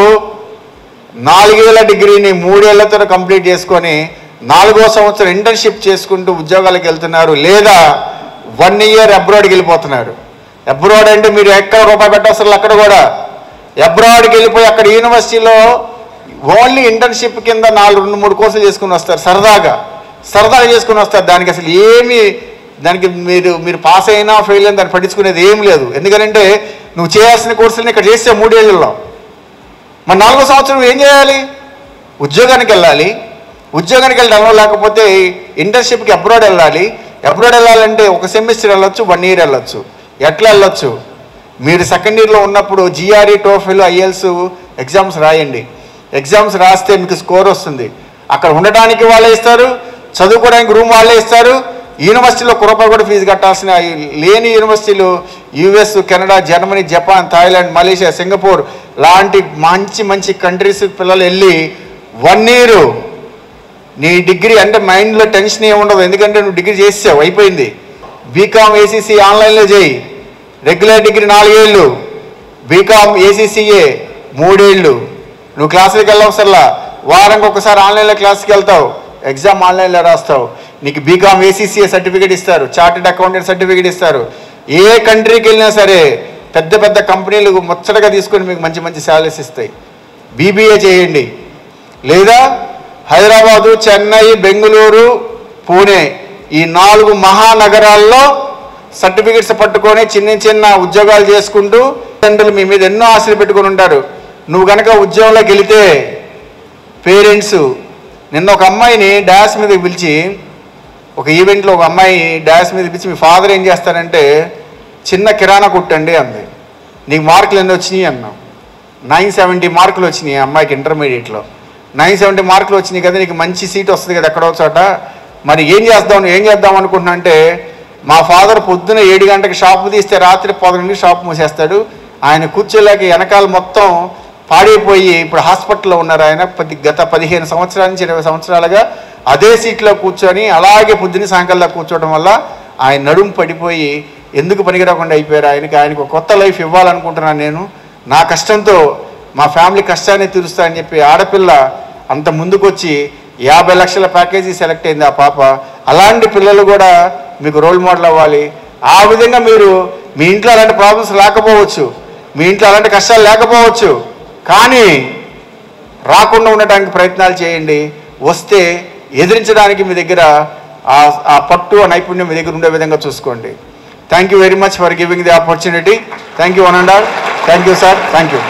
4 ఏళ్ల డిగ్రీని 3 ఏళ్లతో కంప్లీట్ చేసుకొని 4వ సంవత్సరం ఇంటర్న్షిప్ చేసుకుంటూ ఉద్యోగాలకు వెళ్తున్నారు, లేదా 1 year అబ్రాడ్కి వెళ్ళిపోతున్నారు. అబ్రాడ్ అంటే మీరు ఎక్కడ రూపాయి పెట్టవసరం అక్కడ కూడా అబ్రాడ్కి వెళ్ళిపోయి అక్కడ యూనివర్సిటీలో ఓన్లీ ఇంటర్న్షిప్ కింద 2-3 కోర్సులు చేసుకుని వస్తారు, సరదాగా చేసుకుని వస్తారు. దానికి అసలు ఏమి దానికి మీరు పాస్ అయినా ఫెయిల్ అయినా దాన్ని పట్టించుకునేది ఏం లేదు. ఎందుకంటే నువ్వు చేయాల్సిన కోర్సులను ఇక్కడ చేస్తే 3 ఏళ్లలో. మరి 4వ సంవత్సరం ఏం చేయాలి? ఉద్యోగానికి వెళ్ళాలి. ఉద్యోగానికి వెళ్ళడం లేకపోతే ఇంటర్న్షిప్కి అబ్రాడ్ వెళ్ళాలి. అబ్రాడ్ వెళ్ళాలంటే 1 సెమిస్టర్ వెళ్ళొచ్చు, 1 ఇయర్ వెళ్ళొచ్చు. ఎట్లా వెళ్ళొచ్చు? మీరు సెకండ్ ఇయర్లో ఉన్నప్పుడు GRE, TOEFL, IELTS ఎగ్జామ్స్ రాయండి. ఎగ్జామ్స్ రాస్తే మీకు స్కోర్ వస్తుంది. అక్కడ ఉండడానికి వాళ్ళే ఇస్తారు, చదువుకోవడానికి రూమ్ వాళ్ళే ఇస్తారు. యూనివర్సిటీలో రూపాయి కూడా ఫీజు కట్టాల్సిన లేని యూనివర్సిటీలు US, Canada, Germany, Japan, Thailand, Malaysia, Singapore లాంటి మంచి కంట్రీస్ పిల్లలు వెళ్ళి 1 ఇయర్ నీ డిగ్రీ అంటే మైండ్లో టెన్షన్ ఏమి ఉండదు. ఎందుకంటే నువ్వు డిగ్రీ చేసావు, అయిపోయింది. బీకామ్ ACC ఆన్లైన్లో చేయి. రెగ్యులర్ డిగ్రీ 4 ఏళ్ళు, బీకామ్ ACCA 3 ఏళ్ళు. నువ్వు క్లాసులకు వెళ్ళవసరలా, వారానికి ఒకసారి ఆన్లైన్లో క్లాస్కి వెళ్తావు, ఎగ్జామ్ ఆన్లైన్లో రాస్తావు. నీకు బీకామ్ ACCA సర్టిఫికేట్ ఇస్తారు, చార్టెడ్ అకౌంటెంట్ సర్టిఫికేట్ ఇస్తారు. ఏ కంట్రీకి వెళ్ళినా సరే పెద్ద కంపెనీలు ముచ్చటగా తీసుకొని మీకు మంచి శాలరీస్ ఇస్తాయి. BBA చేయండి. లేదా హైదరాబాదు, చెన్నై, బెంగళూరు, పూణే ఈ 4 మహానగరాల్లో సర్టిఫికెట్స్ పట్టుకొని చిన్న ఉద్యోగాలు చేసుకుంటూ తండ్రులు మీ మీద ఎన్నో ఆశలు పెట్టుకొని ఉంటారు. నువ్వు కనుక ఉద్యోగంలోకి వెళితే పేరెంట్స్ నిన్న ఒక అమ్మాయిని డాష్ మీద పిలిచి, ఒక ఈవెంట్లో ఒక అమ్మాయి డాష్ మీద పిలిచి, మీ ఫాదర్ ఏం చేస్తారంటే చిన్న కిరాణా కొట్టండి అంది. నీకు మార్కులు ఎన్ని వచ్చినాయి అన్నాం. 970 మార్కులు వచ్చినాయి ఆ అమ్మాయికి ఇంటర్మీడియట్లో. 970 మార్కులు వచ్చినాయి కదా, నీకు మంచి సీట్ వస్తుంది కదా ఎక్కడో చోట, మరి ఏం చేద్దాం అనుకుంటున్నా అంటే, మా ఫాదర్ పొద్దున 7 గంటలకు షాపు తీస్తే రాత్రి 10 షాపు మూసేస్తాడు. ఆయన కూర్చోలేక వెనకాల మొత్తం పాడైపోయి ఇప్పుడు హాస్పిటల్లో ఉన్నారు. ఆయన గత 15 సంవత్సరాల నుంచి 20 సంవత్సరాలుగా అదే సీట్లో కూర్చొని అలాగే పొద్దున్న సాయంకాలం కూర్చోవడం వల్ల ఆయన నడుము పడిపోయి ఎందుకు పనికిరాకుండా అయిపోయారు. ఆయనకు ఒక కొత్త లైఫ్ ఇవ్వాలనుకుంటున్నాను నేను. నా కష్టంతో మా ఫ్యామిలీ కష్టాన్ని తీరుస్తా అని చెప్పి ఆడపిల్ల అంత ముందుకొచ్చి 50 లక్షల ప్యాకేజీ సెలెక్ట్ అయింది ఆ పాప. అలాంటి పిల్లలు కూడా మీకు రోల్ మోడల్ అవ్వాలి. ఆ విధంగా మీరు మీ ఇంట్లో అలాంటి ప్రాబ్లమ్స్ లేకపోవచ్చు, మీ ఇంట్లో అలాంటి కష్టాలు లేకపోవచ్చు, కానీ రాకుండా ఉండడానికి ప్రయత్నాలు చేయండి. వస్తే ఎదిరించడానికి మీ దగ్గర ఆ పట్టు, ఆ నైపుణ్యం మీ దగ్గర ఉండే విధంగా చూసుకోండి. Thank you very much for giving the opportunity. Thank you one and all. Thank you sir. Thank you.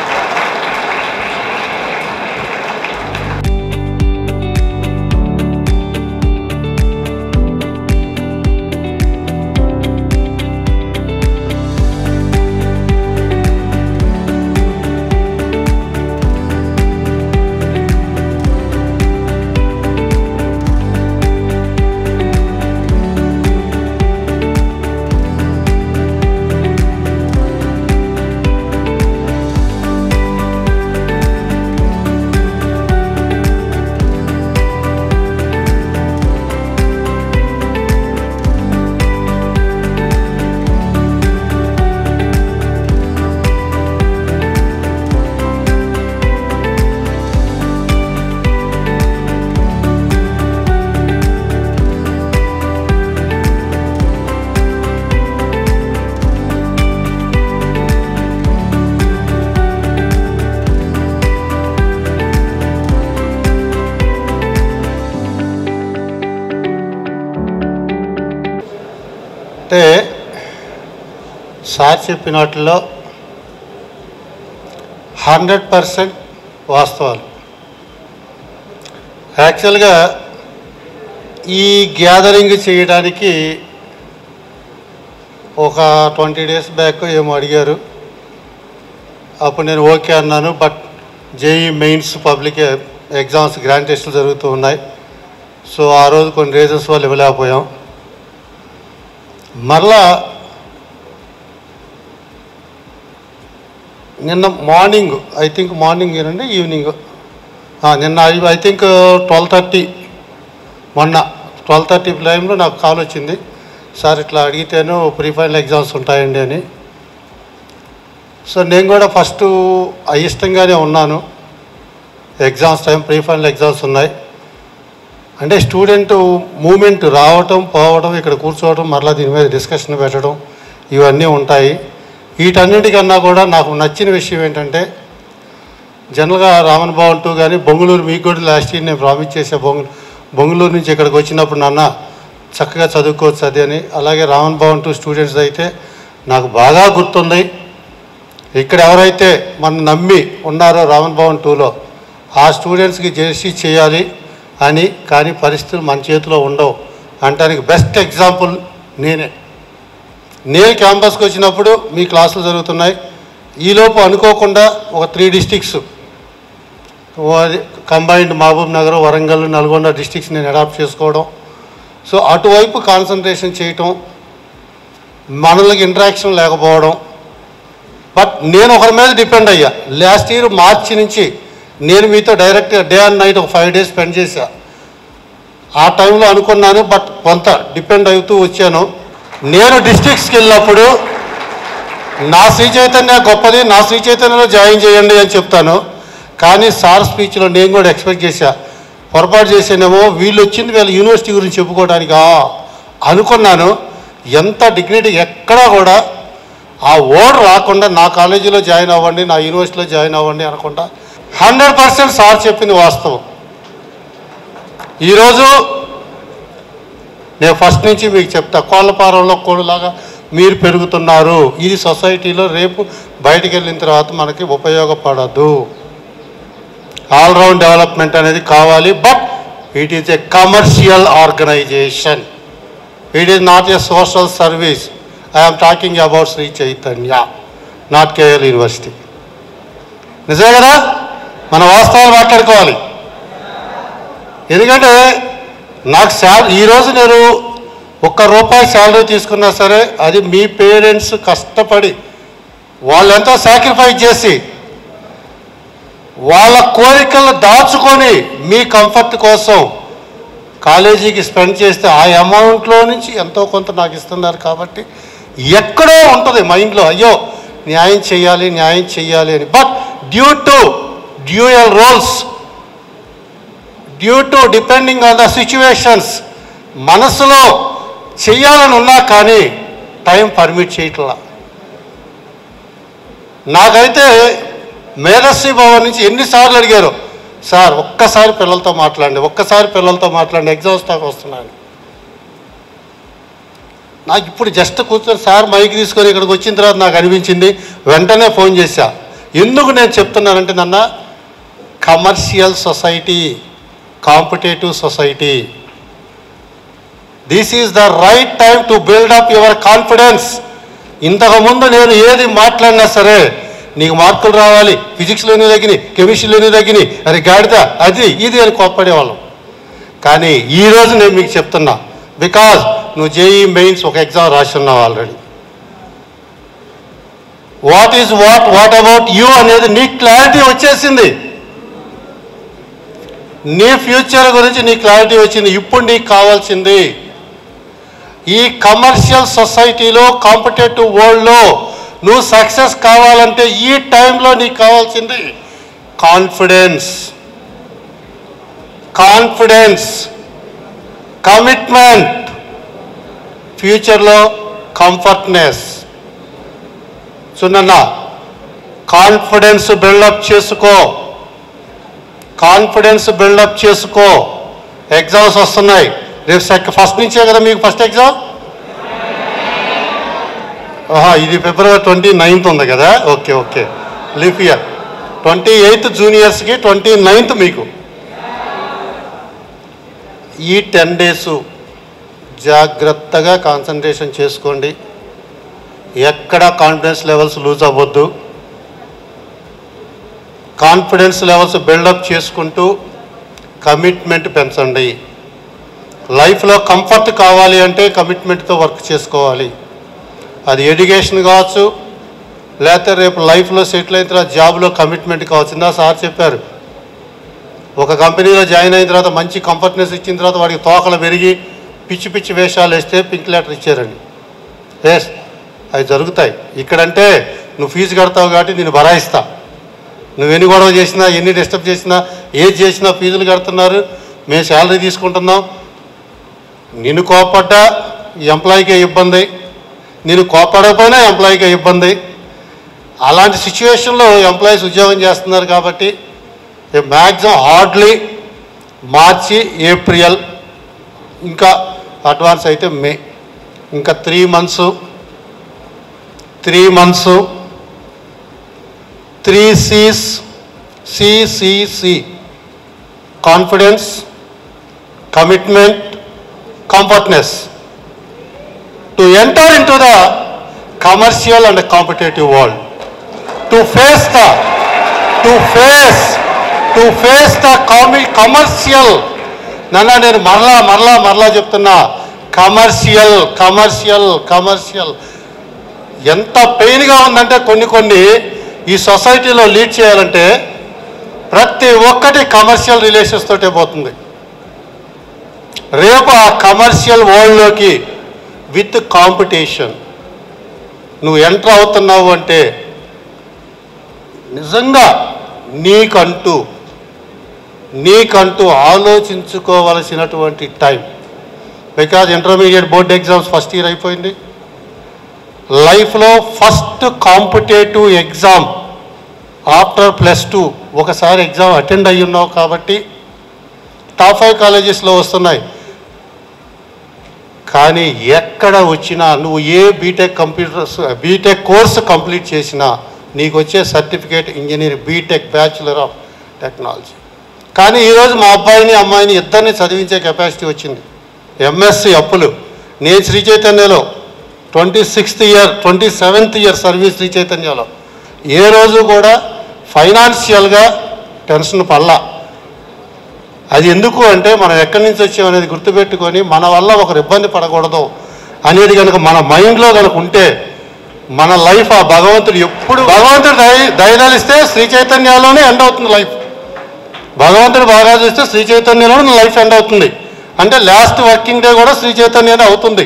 అంటే సార్ చెప్పిన వాటిల్లో 100% వాస్తవాలు. యాక్చువల్గా ఈ గ్యాదరింగ్ చేయడానికి ఒక 20 డేస్ బ్యాక్ ఏమో అడిగారు. అప్పుడు నేను ఓకే అన్నాను. But JEE mains public exams grand టెస్టులు జరుగుతూ ఉన్నాయి. సో ఆ రోజు కొన్ని రీజన్స్ వల్ల ఇవ్వలేకపోయాం. మరలా నిన్న మార్నింగ్, ఐ థింక్ మార్నింగ్ ఏనండి ఈవినింగ్, నిన్న ఐ థింక్ 12:30, మొన్న 12:30 టైంలో నాకు కాల్ వచ్చింది. సార్ ఇట్లా అడిగితేను ప్రీ ఫైనల్ ఎగ్జామ్స్ ఉంటాయండి అని. సో నేను కూడా ఫస్ట్ అయిష్టంగానే ఉన్నాను. Exams time, pre final exams ఉన్నాయి అంటే స్టూడెంట్ మూమెంట్ రావటం పోవడం, ఇక్కడ కూర్చోవడం, మరలా దీని మీద డిస్కషన్ పెట్టడం, ఇవన్నీ ఉంటాయి. వీటన్నిటికన్నా కూడా నాకు నచ్చిన విషయం ఏంటంటే, జనరల్గా రామన్ భవన్ 2 కానీ బొంగుళూరు మీకు కూడా లాస్ట్ ఇయర్ నేను ప్రామిస్ చేసే బొంగుళూరు నుంచి ఇక్కడికి వచ్చినప్పుడు నాన్న చక్కగా చదువుకోవచ్చు అది అని. అలాగే రామన్ భవన్ 2 స్టూడెంట్స్ అయితే నాకు బాగా గుర్తుంది. ఇక్కడ ఎవరైతే మన నమ్మి ఉన్నారో రామన్ భవన్ 2లో ఆ స్టూడెంట్స్కి జెర్సీ చేయాలి అని, కానీ పరిస్థితులు మన చేతిలో ఉండవు అంటానికి బెస్ట్ ఎగ్జాంపుల్ నేను క్యాంపస్కి వచ్చినప్పుడు మీ క్లాసులు జరుగుతున్నాయి. ఈలోపు అనుకోకుండా ఒక 3 districts combined Mahabubnagar, Warangal, Nalgonda districts నేను అడాప్ట్ చేసుకోవడం. సో అటువైపు కాన్సన్ట్రేషన్ చేయటం, మనలకి ఇంటరాక్షన్ లేకపోవడం. బట్ నేను ఒకరి మీద డిపెండ్ అయ్యా. లాస్ట్ ఇయర్ మార్చి నుంచి నేను మీతో డైరెక్ట్గా డే అండ్ నైట్ ఒక 5 days స్పెండ్ చేశా. ఆ టైంలో అనుకున్నాను, బట్ కొంత డిపెండ్ అవుతూ వచ్చాను. నేను డిస్ట్రిక్ట్స్కి వెళ్ళినప్పుడు నా శ్రీ చైతన్య గొప్పది, నా శ్రీ చైతన్యలో జాయిన్ చేయండి అని చెప్తాను. కానీ సార్ స్పీచ్లో నేను కూడా ఎక్స్పెక్ట్ చేశా, పొరపాటు చేసానేమో వీళ్ళు వచ్చింది వీళ్ళ యూనివర్సిటీ గురించి చెప్పుకోవడానికి అనుకున్నాను. ఎంత డిగ్నిటీ, ఎక్కడా కూడా ఆ వర్డ్ రాకుండా నా కాలేజీలో జాయిన్ అవ్వండి, నా యూనివర్సిటీలో జాయిన్ అవ్వండి అనకుండా 100% సార్ చెప్పింది వాస్తవం. ఈరోజు నేను ఫస్ట్ నుంచి మీకు చెప్తా, కోళ్ళపారంలో కోళ్ళలాగా మీరు పెరుగుతున్నారు. ఇది సొసైటీలో రేపు బయటికి వెళ్ళిన తర్వాత మనకి ఉపయోగపడదు. ఆల్రౌండ్ డెవలప్మెంట్ అనేది కావాలి. But it is a commercial organisation, it is not a social service. I'm talking about Shri Chaitanya, not KL university. నిజమే కదా, మన వాస్తవాలు మాట్లాడుకోవాలి. ఎందుకంటే నాకు ఈరోజు నేను ₹1 శాలరీ తీసుకున్నా సరే అది మీ పేరెంట్స్ కష్టపడి వాళ్ళు ఎంతో సాక్రిఫైస్ చేసి వాళ్ళ కోరికలను దాచుకొని మీ కంఫర్ట్ కోసం కాలేజీకి స్పెండ్ చేస్తే ఆ అమౌంట్లో నుంచి ఎంతో కొంత నాకు ఇస్తున్నారు. కాబట్టి ఎక్కడో ఉంటుంది మైండ్లో, అయ్యో న్యాయం చేయాలి అని. But due to dual roles, due to depending on the situations, మనసులో చెయ్యాలని ఉన్నా కానీ టైం పర్మిట్ చేయట్లా. నాకైతే మేధశ్రీ భవన్ నుంచి ఎన్నిసార్లు అడిగారు, సార్ ఒక్కసారి పిల్లలతో మాట్లాడండి, ఎగ్జామ్స్ దాకా వస్తున్నాను. నాకు ఇప్పుడు జస్ట్ కూర్చొని సార్ మైక్ తీసుకొని ఇక్కడికి వచ్చిన తర్వాత నాకు అనిపించింది, వెంటనే ఫోన్ చేశా. ఎందుకు నేను చెప్తున్నానంటే, నాన్న commercial society, competitive society, this is the right time to build up your confidence. ఇంతకుముందు నేను ఏది మాట్లాడినా సరే నీకు మార్కులు రావాలి, ఫిజిక్స్లోనే తగ్గినాయి, కెమిస్ట్రీలోనే తగ్గినాయి, అరే గాడిద అది ఇది అని కోప్పడేవాళ్ళం. కానీ ఈరోజు నేను మీకు చెప్తున్నా, బికాజ్ నువ్వు జేఈ మెయిన్స్ ఒక ఎగ్జామ్ రాసి ఉన్నావు already. What is what about you అనేది నీ క్లారిటీ వచ్చేసింది. నీ ఫ్యూచర్ గురించి నీ క్లారిటీ వచ్చింది. ఇప్పుడు నీకు కావాల్సింది ఈ కమర్షియల్ సొసైటీలో, కాంపిటేటివ్ వరల్డ్లో నువ్వు సక్సెస్ కావాలంటే ఈ టైంలో నీకు కావాల్సింది కాన్ఫిడెన్స్, కమిట్మెంట్, ఫ్యూచర్లో కంఫర్ట్నెస్. చూడన్నా, కాన్ఫిడెన్స్ బిల్డప్ చేసుకో. ఎగ్జామ్స్ వస్తున్నాయి రేపు, ఫస్ట్ నుంచే కదా మీకు ఫస్ట్ ఎగ్జామ్. ఇది February 29th ఉంది కదా. Okay leap year. 28th జూనియర్స్కి, 29th మీకు. ఈ 10 days జాగ్రత్తగా కాన్సన్ట్రేషన్ చేసుకోండి. ఎక్కడ కాన్ఫిడెన్స్ లెవెల్స్ లూజ్ అవ్వద్దు. కాన్ఫిడెన్స్ లెవెల్స్ బిల్డప్ చేసుకుంటూ కమిట్మెంట్ పెంచండి. లైఫ్లో కంఫర్ట్ కావాలి అంటే కమిట్మెంట్తో వర్క్ చేసుకోవాలి. అది ఎడ్యుకేషన్ కావచ్చు, లేకపోతే రేపు లైఫ్లో సెటిల్ అయిన తర్వాత జాబ్లో కమిట్మెంట్ కావచ్చు. ఇందా సార్ చెప్పారు, ఒక కంపెనీలో జాయిన్ అయిన తర్వాత మంచి కంఫర్ట్నెస్ ఇచ్చిన తర్వాత వాడికి తోకలు పెరిగి పిచ్చి వేషాలు వేస్తే పింక్ లెటర్ ఇచ్చారండి. ఎస్, అవి జరుగుతాయి. ఇక్కడంటే నువ్వు ఫీజు కడతావు కాబట్టి నేను భరాయిస్తా. నువ్వు ఎన్ని గొడవ చేసినా, ఎన్ని డిస్టర్బ్ చేసినా, ఏది చేసినా ఫీజులు కడుతున్నారు, మేము శాలరీ తీసుకుంటున్నాం. నిన్ను కోపడ్డా ఎంప్లాయీకే ఇబ్బంది, నేను కోపడకపోయినా ఎంప్లాయీకే ఇబ్బంది. అలాంటి సిచ్యువేషన్లో ఎంప్లాయీస్ ఉద్యోగం చేస్తున్నారు కాబట్టి మ్యాక్సిమం హార్డ్లీ మార్చి ఏప్రిల్ ఇంకా అడ్వాన్స్ అయితే మే ఇంకా 3 months 3 C's CCC confidence, commitment, compactness to enter into the commercial and competitive world, to face the commercial నన్నా నేను మరలా చెప్తున్నా కమర్షియల్ ఎంత పెయిన్గా ఉందంటే కొన్ని ఈ సొసైటీలో లీడ్ చేయాలంటే ప్రతి ఒక్కటి కమర్షియల్ రిలేషన్స్ తోటే పోతుంది. రేపు ఆ కమర్షియల్ వరల్డ్లోకి విత్ కాంపిటీషన్ నువ్వు ఎంటర్ అవుతున్నావు అంటే నిజంగా నీకంటూ ఆలోచించుకోవలసినటువంటి time. Because intermediate board exams first year అయిపోయింది. లైఫ్లో ఫస్ట్ కాంపిటేటివ్ ఎగ్జామ్ ఆఫ్టర్ +2 ఒకసారి ఎగ్జామ్ అటెండ్ అయ్యి ఉన్నావు కాబట్టి టాప్ 5 కాలేజెస్లో వస్తున్నాయి. కానీ ఎక్కడ వచ్చినా నువ్వు ఏ బీటెక్ కోర్సు కంప్లీట్ చేసినా నీకు వచ్చే certificate engineering BTech bachelor of technology. కానీ ఈరోజు మా అబ్బాయిని అమ్మాయిని ఇద్దరిని చదివించే కెపాసిటీ వచ్చింది. ఎంఎస్సి అప్పులు. నేను శ్రీ చైతన్యలో 27th ఇయర్ సర్వీస్ శ్రీ చైతన్యలో ఏ రోజు కూడా ఫైనాన్షియల్గా టెన్షన్ పడలా. అది ఎందుకు అంటే మనం ఎక్కడి నుంచి వచ్చామనేది గుర్తుపెట్టుకొని మన వల్ల ఒకరు ఇబ్బంది పడకూడదు అనేది కనుక మన మైండ్లో కనుక ఉంటే మన లైఫ్ ఆ భగవంతుడు ఎప్పుడు దయదలిస్తే శ్రీ చైతన్యలోనే ఎండ్ అవుతుంది లైఫ్. భగవంతుడు బాగా చేస్తే శ్రీ చైతన్యలోనే లైఫ్ ఎండ్ అవుతుంది. అంటే లాస్ట్ వర్కింగ్ డే కూడా శ్రీ చైతన్యనే అవుతుంది.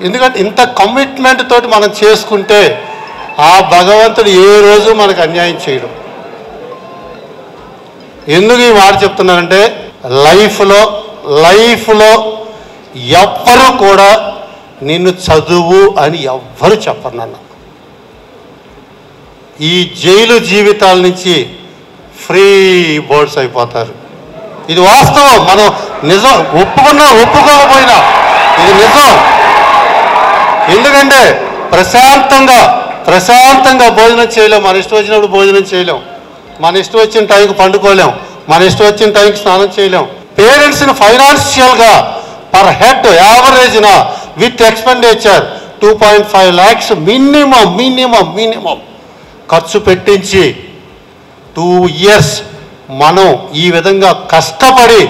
ఎందుకంటే ఇంత కమిట్మెంట్ తోటి మనం చేసుకుంటే ఆ భగవంతుడు ఏ రోజు మనకు అన్యాయం చేయడం. ఎందుకు ఈ మాట చెప్తున్నానంటే లైఫ్లో ఎవ్వరూ కూడా నిన్ను చదువు అని ఎవ్వరు చెప్పరు నాన్న. ఈ జైలు జీవితాల నుంచి ఫ్రీ బర్డ్స్ అయిపోతారు. ఇది వాస్తవం. మనం నిజం ఒప్పుకోకపోయినా ఇది నిజం. ఎందుకంటే ప్రశాంతంగా భోజనం చేయలేం. మన ఇష్టం వచ్చినప్పుడు భోజనం చేయలేం. మన ఇష్టం వచ్చిన టైంకి పండుకోలేం. మన ఇష్టం వచ్చిన టైంకి స్నానం చేయలేం. పేరెంట్స్ని ఫైనాన్షియల్గా పర్ హెడ్ యావరేజ్న విత్ ఎక్స్పెండిచర్ 2.5 lakhs మినిమం ఖర్చు పెట్టించి 2 years మనం ఈ విధంగా కష్టపడి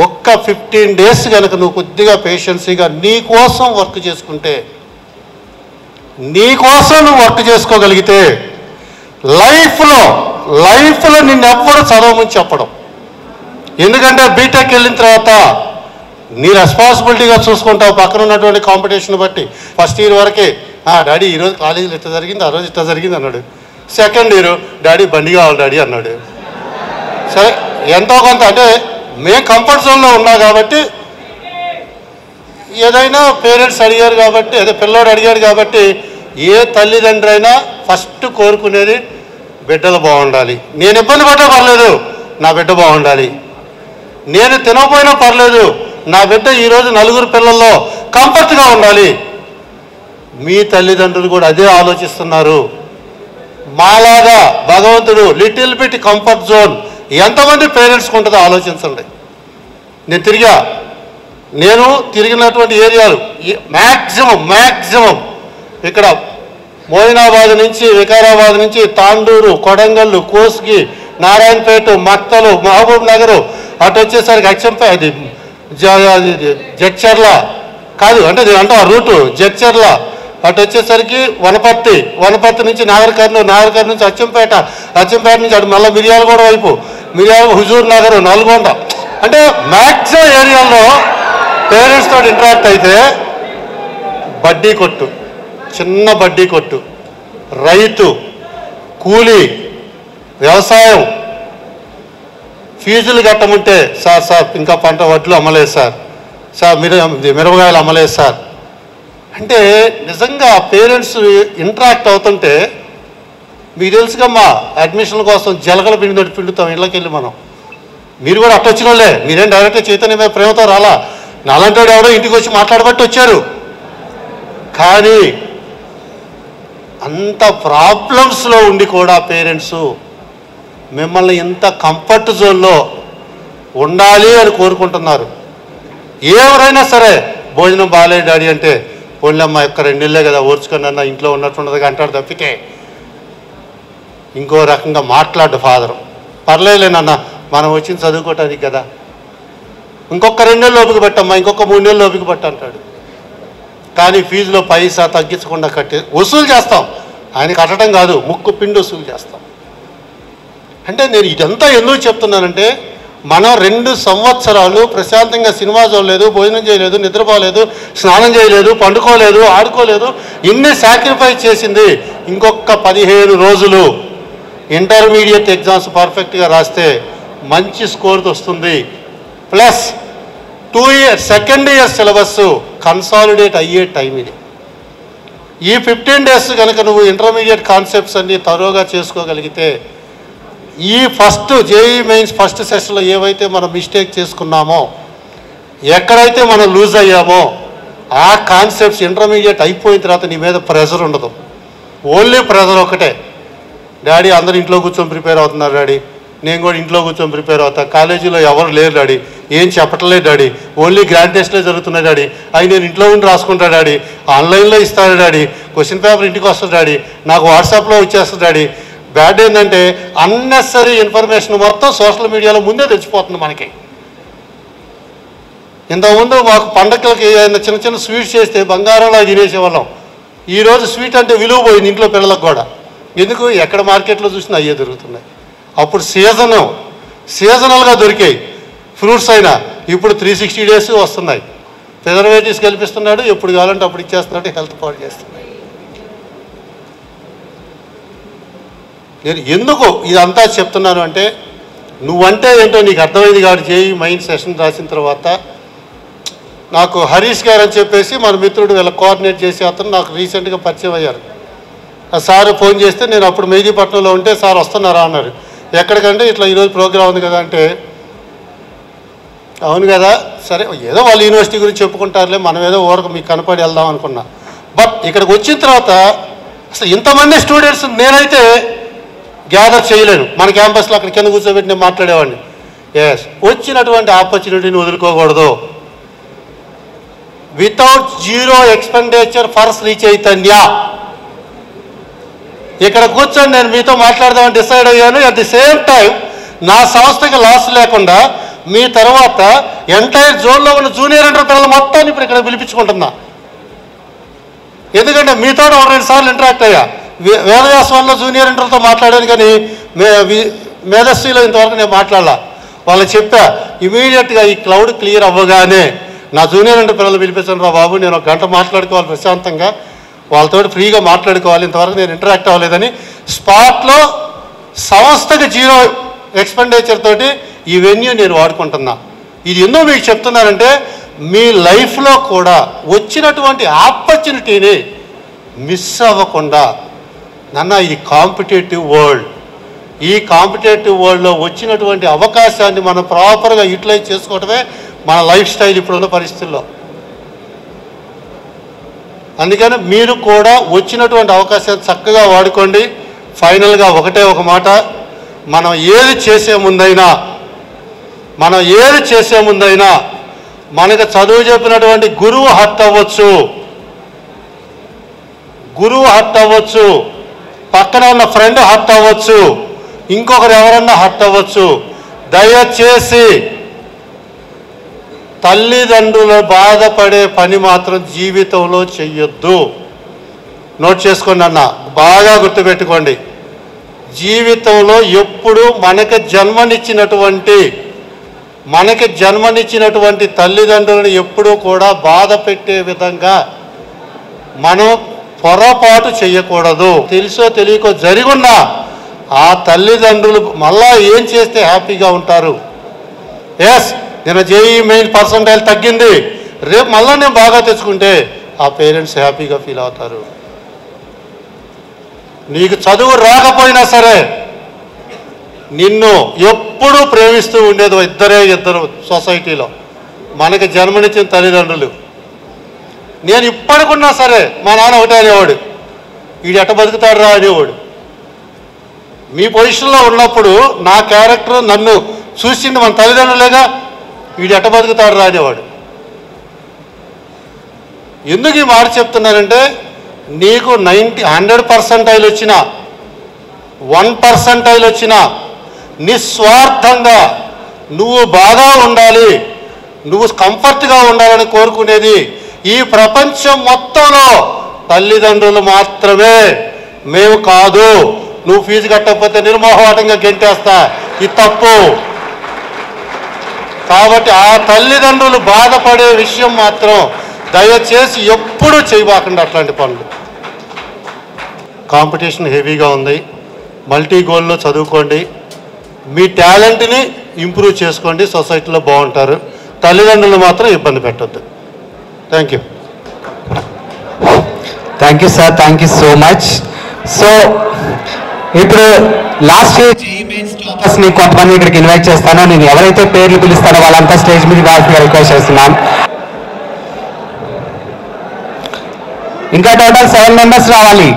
ఒక్క 15 days కనుక నువ్వు కొద్దిగా పేషెన్సీగా నీ కోసం వర్క్ చేసుకుంటే నువ్వు వర్క్ చేసుకోగలిగితే లైఫ్లో నిన్నెవ్వరు చదవమని చెప్పడం. ఎందుకంటే బీటెక్ వెళ్ళిన తర్వాత నీ రెస్పాన్సిబిలిటీగా చూసుకుంటావు పక్కన ఉన్నటువంటి కాంపిటీషన్ బట్టి. ఫస్ట్ ఇయర్ వరకే డాడీ ఈరోజు కాలేజీలో ఇట్లా జరిగింది, ఆ రోజు ఇట్లా జరిగింది అన్నాడు. సెకండ్ ఇయర్ డాడీ బండి కావాలి డాడీ అన్నాడు. సరే ఎంతో కొంత అంటే మేము కంఫర్ట్ జోన్లో ఉన్నా కాబట్టి ఏదైనా పేరెంట్స్ అడిగారు కాబట్టి అదే పిల్లోడు అడిగాడు కాబట్టి ఏ తల్లిదండ్రి అయినా ఫస్ట్ కోరుకునేది బిడ్డలు బాగుండాలి. నేను ఇబ్బంది పడ్డా పర్లేదు, నా బిడ్డ బాగుండాలి. నేను తినకపోయినా పర్లేదు, నా బిడ్డ ఈరోజు 4 పిల్లల్లో కంఫర్ట్గా ఉండాలి. మీ తల్లిదండ్రులు కూడా అదే ఆలోచిస్తున్నారు. మాలాగా భగవంతుడు లిటిల్ బిట్ కంఫర్ట్ జోన్ ఎంతమంది పేరెంట్స్కి ఉంటుందో ఆలోచించండి. నేను తిరిగినటువంటి ఏరియాలు మ్యాక్సిమం ఇక్కడ మోయినాబాద్ నుంచి వికారాబాద్ నుంచి తాండూరు, కొడంగల్లు, కోస్గి, నారాయణపేట, మక్తలు, మహబూబ్ నగరు, అటు వచ్చేసరికి అచ్చంపేట జడ్చర్ల కాదు అంటే ఆ రూటు జడ్చర్ల, అటు వచ్చేసరికి వనపర్తి నుంచి నాగర్ కర్నూలు నుంచి అచ్చంపేట నుంచి అటు మళ్ళీ మిర్యాలగూడ వైపు, హుజూర్ నగర్, నల్గొండ అంటే మ్యాక్సిమం ఏరియాలో పేరెంట్స్ తోటి ఇంటరాక్ట్ అయితే చిన్న బడ్డీ కొట్టు, రైతు, కూలీ, వ్యవసాయం, ఫీజులు కట్టమంటే సార్ ఇంకా పంట వడ్లు అమ్మలేదు సార్ మిరపకాయలు అమ్మలేదు సార్ అంటే నిజంగా పేరెంట్స్ ఇంటరాక్ట్ అవుతుంటే మీకు తెలుసుగా మా అడ్మిషన్ల కోసం జలగల పిండుతాం ఇళ్ళకి వెళ్ళి మనం. మీరు కూడా అట్ట వచ్చిన వాళ్ళే, మీరేం డైరెక్ట్గా చైతన్య మీద ప్రేమతో రాలా, నాలంటి వాడు ఎవరో ఇంటికి వచ్చి మాట్లాడబట్టి వచ్చారు. కానీ అంత ప్రాబ్లమ్స్లో ఉండి కూడా పేరెంట్స్ మిమ్మల్ని ఇంత కంఫర్ట్ జోన్లో ఉండాలి అని కోరుకుంటున్నారు. ఎవరైనా సరే భోజనం బాగాలేదు డాడీ అంటే పోన్లమ్మ యొక్క 2 నెలలే కదా ఓర్చుకొని అన్న ఇంట్లో ఉన్నట్టుండదు అంటాడు తప్పితే ఇంకో రకంగా మాట్లాడు ఫాదరు. పర్లేదులేనన్న మనం వచ్చింది చదువుకోవటానికి కదా, ఇంకొక 2 నెలలు ఓపిక పట్టమ్మా, ఇంకొక 3 నెలలు ఓపిక పట్టు అంటాడు. కానీ ఫీజులో పైసా తగ్గించకుండా వసూలు చేస్తాం. ఆయన కట్టడం కాదు, ముక్కు పిండి వసూలు చేస్తాం. అంటే నేను ఇదంతా ఎందుకు చెప్తున్నానంటే మనం 2 సంవత్సరాలు ప్రశాంతంగా సినిమా చూడలేదు, భోజనం చేయలేదు, నిద్రపోలేదు, స్నానం చేయలేదు, పండుకోలేదు, ఆడుకోలేదు, ఇన్ని సాక్రిఫైస్ చేసింది. ఇంకొక 15 రోజులు ఇంటర్మీడియట్ ఎగ్జామ్స్ పర్ఫెక్ట్గా రాస్తే మంచి స్కోర్ వస్తుంది. Plus 2 years second year syllabus consolidate అయ్యే టైం ఇది. ఈ 15 డేస్ కనుక నువ్వు ఇంటర్మీడియట్ కాన్సెప్ట్స్ అన్ని తరోగా చేసుకోగలిగితే ఈ ఫస్ట్ జేఈ మెయిన్స్ ఫస్ట్ సెషన్లో ఏవైతే మనం మిస్టేక్ చేసుకున్నామో, ఎక్కడైతే మనం లూజ్ అయ్యామో ఆ కాన్సెప్ట్స్ ఇంటర్మీడియట్ అయిపోయిన తర్వాత నీ మీద ప్రెషర్ ఉండదు. ఓన్లీ ప్రెషర్ ఒకటే, డాడీ అందరూ ఇంట్లో కూర్చొని ప్రిపేర్ అవుతున్నారు డాడీ, నేను కూడా ఇంట్లో కూర్చొని ప్రిపేర్ అవుతా, కాలేజీలో ఎవరు లేరు డాడీ, ఏం చెప్పట్లేదు డాడీ, ఓన్లీ గ్రాండ్ టెస్ట్లే జరుగుతున్నాయి డాడీ, అవి నేను ఇంట్లో ఉండి రాసుకుంటా డాడీ, ఆన్లైన్లో ఇస్తాను డాడీ, క్వశ్చన్ పేపర్ ఇంటికి వస్తుంది డాడీ, నాకు వాట్సాప్లో వచ్చేస్తుంది డాడీ. బ్యాడ్ ఏంటంటే అన్నెసరీ ఇన్ఫర్మేషన్ మొత్తం సోషల్ మీడియాలో ముందే తెచ్చిపోతుంది మనకి. ఇంతకుముందు మాకు పండగలకి ఏదైనా చిన్న చిన్న స్వీట్స్ చేస్తే బంగారంలో తినేసేవాళ్ళం. ఈరోజు స్వీట్ అంటే విలువ పోయింది ఇంట్లో పిల్లలకు కూడా. ఎందుకు? ఎక్కడ మార్కెట్లో చూసినా అయ్యే దొరుకుతున్నాయి. అప్పుడు సీజనల్గా దొరికాయి ఫ్రూట్స్ అయినా, ఇప్పుడు 360 డేస్ వస్తున్నాయి. ప్రిజర్వేటివ్స్ కల్పిస్తున్నాడు, ఎప్పుడు కావాలంటే అప్పుడు ఇచ్చేస్తున్నాడు, హెల్త్ పాడు చేస్తున్నాడు. నేను ఎందుకు ఇదంతా చెప్తున్నాను అంటే నువ్వంటే ఏంటో నీకు అర్థమైంది కాబట్టి జేఈ మెయిన్ సెషన్ రాసిన తర్వాత నాకు హరీష్ గారు అని చెప్పేసి మన మిత్రుడు వీళ్ళ కోఆర్డినేట్ చేసే అతను నాకు రీసెంట్గా పరిచయం అయ్యారు. ఆ సార్ ఫోన్ చేస్తే నేను అప్పుడు మెహదీపట్నంలో ఉంటే సార్ వస్తున్నారా అన్నారు. ఎక్కడికంటే ఇట్లా ఈరోజు ప్రోగ్రామ్ ఉంది కదా అంటే అవును కదా సరే ఏదో వాళ్ళ యూనివర్సిటీ గురించి చెప్పుకుంటారులే, మనం ఏదో ఊరకు మీకు కనపడి వెళ్దాం అనుకున్నా. బట్ ఇక్కడికి వచ్చిన తర్వాత అసలు ఇంతమంది స్టూడెంట్స్ నేనైతే గ్యాదర్ చేయలేను. మన క్యాంపస్లో అక్కడ కింద కూర్చోబెట్టి నేను మాట్లాడేవాడిని. ఎస్, వచ్చినటువంటి ఆపర్చునిటీని వదులుకోకూడదు. Without zero expenditure for Sri Chaitanya ఇక్కడ కూర్చొని నేను మీతో మాట్లాడదామని డిసైడ్ అయ్యాను. అట్ ది సేమ్ టైం నా సంస్థకి లాస్ లేకుండా మీ తర్వాత ఎంటైర్ జోన్లో ఉన్న జూనియర్ ఇంటర్ పిల్లలు మొత్తాన్ని ఇప్పుడు ఇక్కడ పిలిపించుకుంటున్నా. ఎందుకంటే మీతో 2 సార్లు ఇంటరాక్ట్ అయ్యా. వేదవ్యాసంలో జూనియర్ ఇంటర్తో మాట్లాడాను, కానీ మేధస్విలో ఇంతవరకు నేను మాట్లాడాల. వాళ్ళకి చెప్పా ఇమీడియట్గా ఈ క్లౌడ్ క్లియర్ అవ్వగానే నా జూనియర్ ఇంటర్ పిల్లలు పిలిపించండి రా బాబు, నేను 1 గంట మాట్లాడుకోవాలి ప్రశాంతంగా, వాళ్ళతో ఫ్రీగా మాట్లాడుకోవాలి, ఇంతవరకు నేను ఇంటరాక్ట్ అవ్వలేదని స్పాట్లో సంస్థకి జీరో ఎక్స్పెండిచర్ తోటి ఈ వెన్యూ నేను వాడుకుంటున్నా. ఇది ఎందుకు మీకు చెప్తున్నానంటే మీ లైఫ్లో కూడా వచ్చినటువంటి ఆపర్చునిటీని మిస్ అవ్వకుండా, నాన్న ఇది కాంపిటేటివ్ వరల్డ్, ఈ కాంపిటేటివ్ వరల్డ్లో వచ్చినటువంటి అవకాశాన్ని మనం ప్రాపర్గా యూటిలైజ్ చేసుకోవడమే మన లైఫ్ స్టైల్ ఇప్పుడున్న పరిస్థితుల్లో. అందుకని మీరు కూడా వచ్చినటువంటి అవకాశాన్ని చక్కగా వాడుకోండి. ఫైనల్గా ఒకటే ఒక మాట, మనం ఏది చేసే ముందైనా మనకు చదువు చెప్పినటువంటి గురువు హర్ట్ అవ్వచ్చు, పక్కన ఉన్న ఫ్రెండ్ హర్ట్ అవ్వచ్చు, ఇంకొకరు ఎవరన్నా హర్ట్ అవ్వచ్చు. దయచేసి తల్లిదండ్రులు బాధపడే పని మాత్రం జీవితంలో చెయ్యొద్దు. నోట్ చేసుకోండి అన్న, బాగా గుర్తుపెట్టుకోండి. జీవితంలో ఎప్పుడు మనకి జన్మనిచ్చినటువంటి తల్లిదండ్రులను ఎప్పుడూ కూడా బాధ పెట్టే విధంగా మనం పొరపాటు చేయకూడదు. తెలుసో తెలియకో జరిగున్నా ఆ తల్లిదండ్రులు మళ్ళా ఏం చేస్తే హ్యాపీగా ఉంటారు. ఎస్, నేను జేఈ మెయిన్ పర్సంటైల్ తగ్గింది, రేపు మళ్ళీ నేను బాగా తెచ్చుకుంటే ఆ పేరెంట్స్ హ్యాపీగా ఫీల్ అవుతారు. నీకు చదువు రాకపోయినా సరే నిన్ను ఎప్పుడూ ప్రేమిస్తూ ఉండేది ఇద్దరు సొసైటీలో, మనకి జన్మనిచ్చిన తల్లిదండ్రులు. నేను ఇప్పటికున్నా సరే మా నాన్న ఒకటే అనేవాడు, వీడు ఎట్ట బతుకుతాడు రా అనేవాడు. మీ పొజిషన్లో ఉన్నప్పుడు నా క్యారెక్టర్ నన్ను చూసింది మన తల్లిదండ్రులేగా, వీడు ఎట్ట బతుకుతాడు రా అనేవాడు. ఎందుకు ఈ మాట చెప్తున్నానంటే, నీకు 100% వచ్చినా 1% వచ్చినా నిస్వార్థంగా నువ్వు బాగా ఉండాలి, నువ్వు కంఫర్ట్గా ఉండాలని కోరుకునేది ఈ ప్రపంచం మొత్తంలో తల్లిదండ్రులు మాత్రమే, మేము కాదు. నువ్వు ఫీజు కట్టకపోతే నిర్మోహమాటంగా గెంటేస్తా, ఇది తప్పు. కాబట్టి ఆ తల్లిదండ్రులు బాధపడే విషయం మాత్రం దయచేసి ఎప్పుడూ చేయబాకండి అట్లాంటి పనులు. కాంపిటీషన్ హెవీగా ఉంది, మల్టీ గోల్లో చదువుకోండి, మీ టాలెంట్ని ఇంప్రూవ్ చేసుకోండి, సొసైటీలో బాగుంటారు. తల్లిదండ్రులు మాత్రం ఇబ్బంది పెట్టొద్దు. Thank you.
Thank you sir, thank you so much. So ఇప్పుడు లాస్ట్ టాపర్స్ని కొంతమంది ఇక్కడికి ఇన్వైట్ చేస్తాను. నేను ఎవరైతే పేర్లు పిలుస్తానో వాళ్ళంతా స్టేజ్ మీద రావాల్సిందిగా రిక్వెస్ట్ చేస్తున్నాను. ఇంకా టోటల్ 7 మెంబర్స్ రావాలి.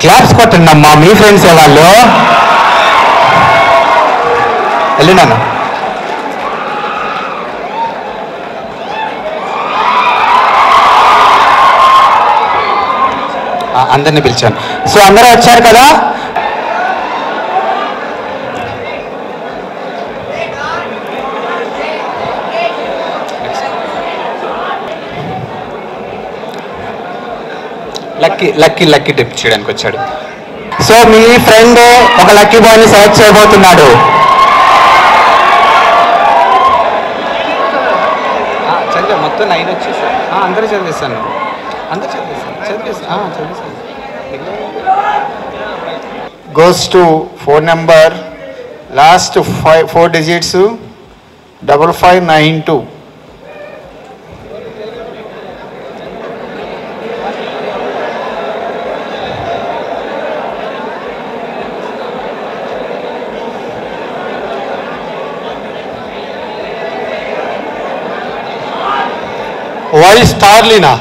క్లాప్స్ కొట్టండి అమ్మా మీ ఫ్రెండ్స్ వాళ్ళు. వెళ్ళినాను అందరినీ పిలిచాను. సో అందరూ వచ్చారు కదా. లక్కీ టిప్ చేయడానికి వచ్చాడు. సో మీ ఫ్రెండ్ ఒక లక్కీ బాయ్ని సెలెక్ట్ చేయబోతున్నాడు. మొత్తం 9 వచ్చేసి అందరూ చదివేస్తాను.
Goes to phone number last 4 digits 5592.
వై స్టార్లీనా?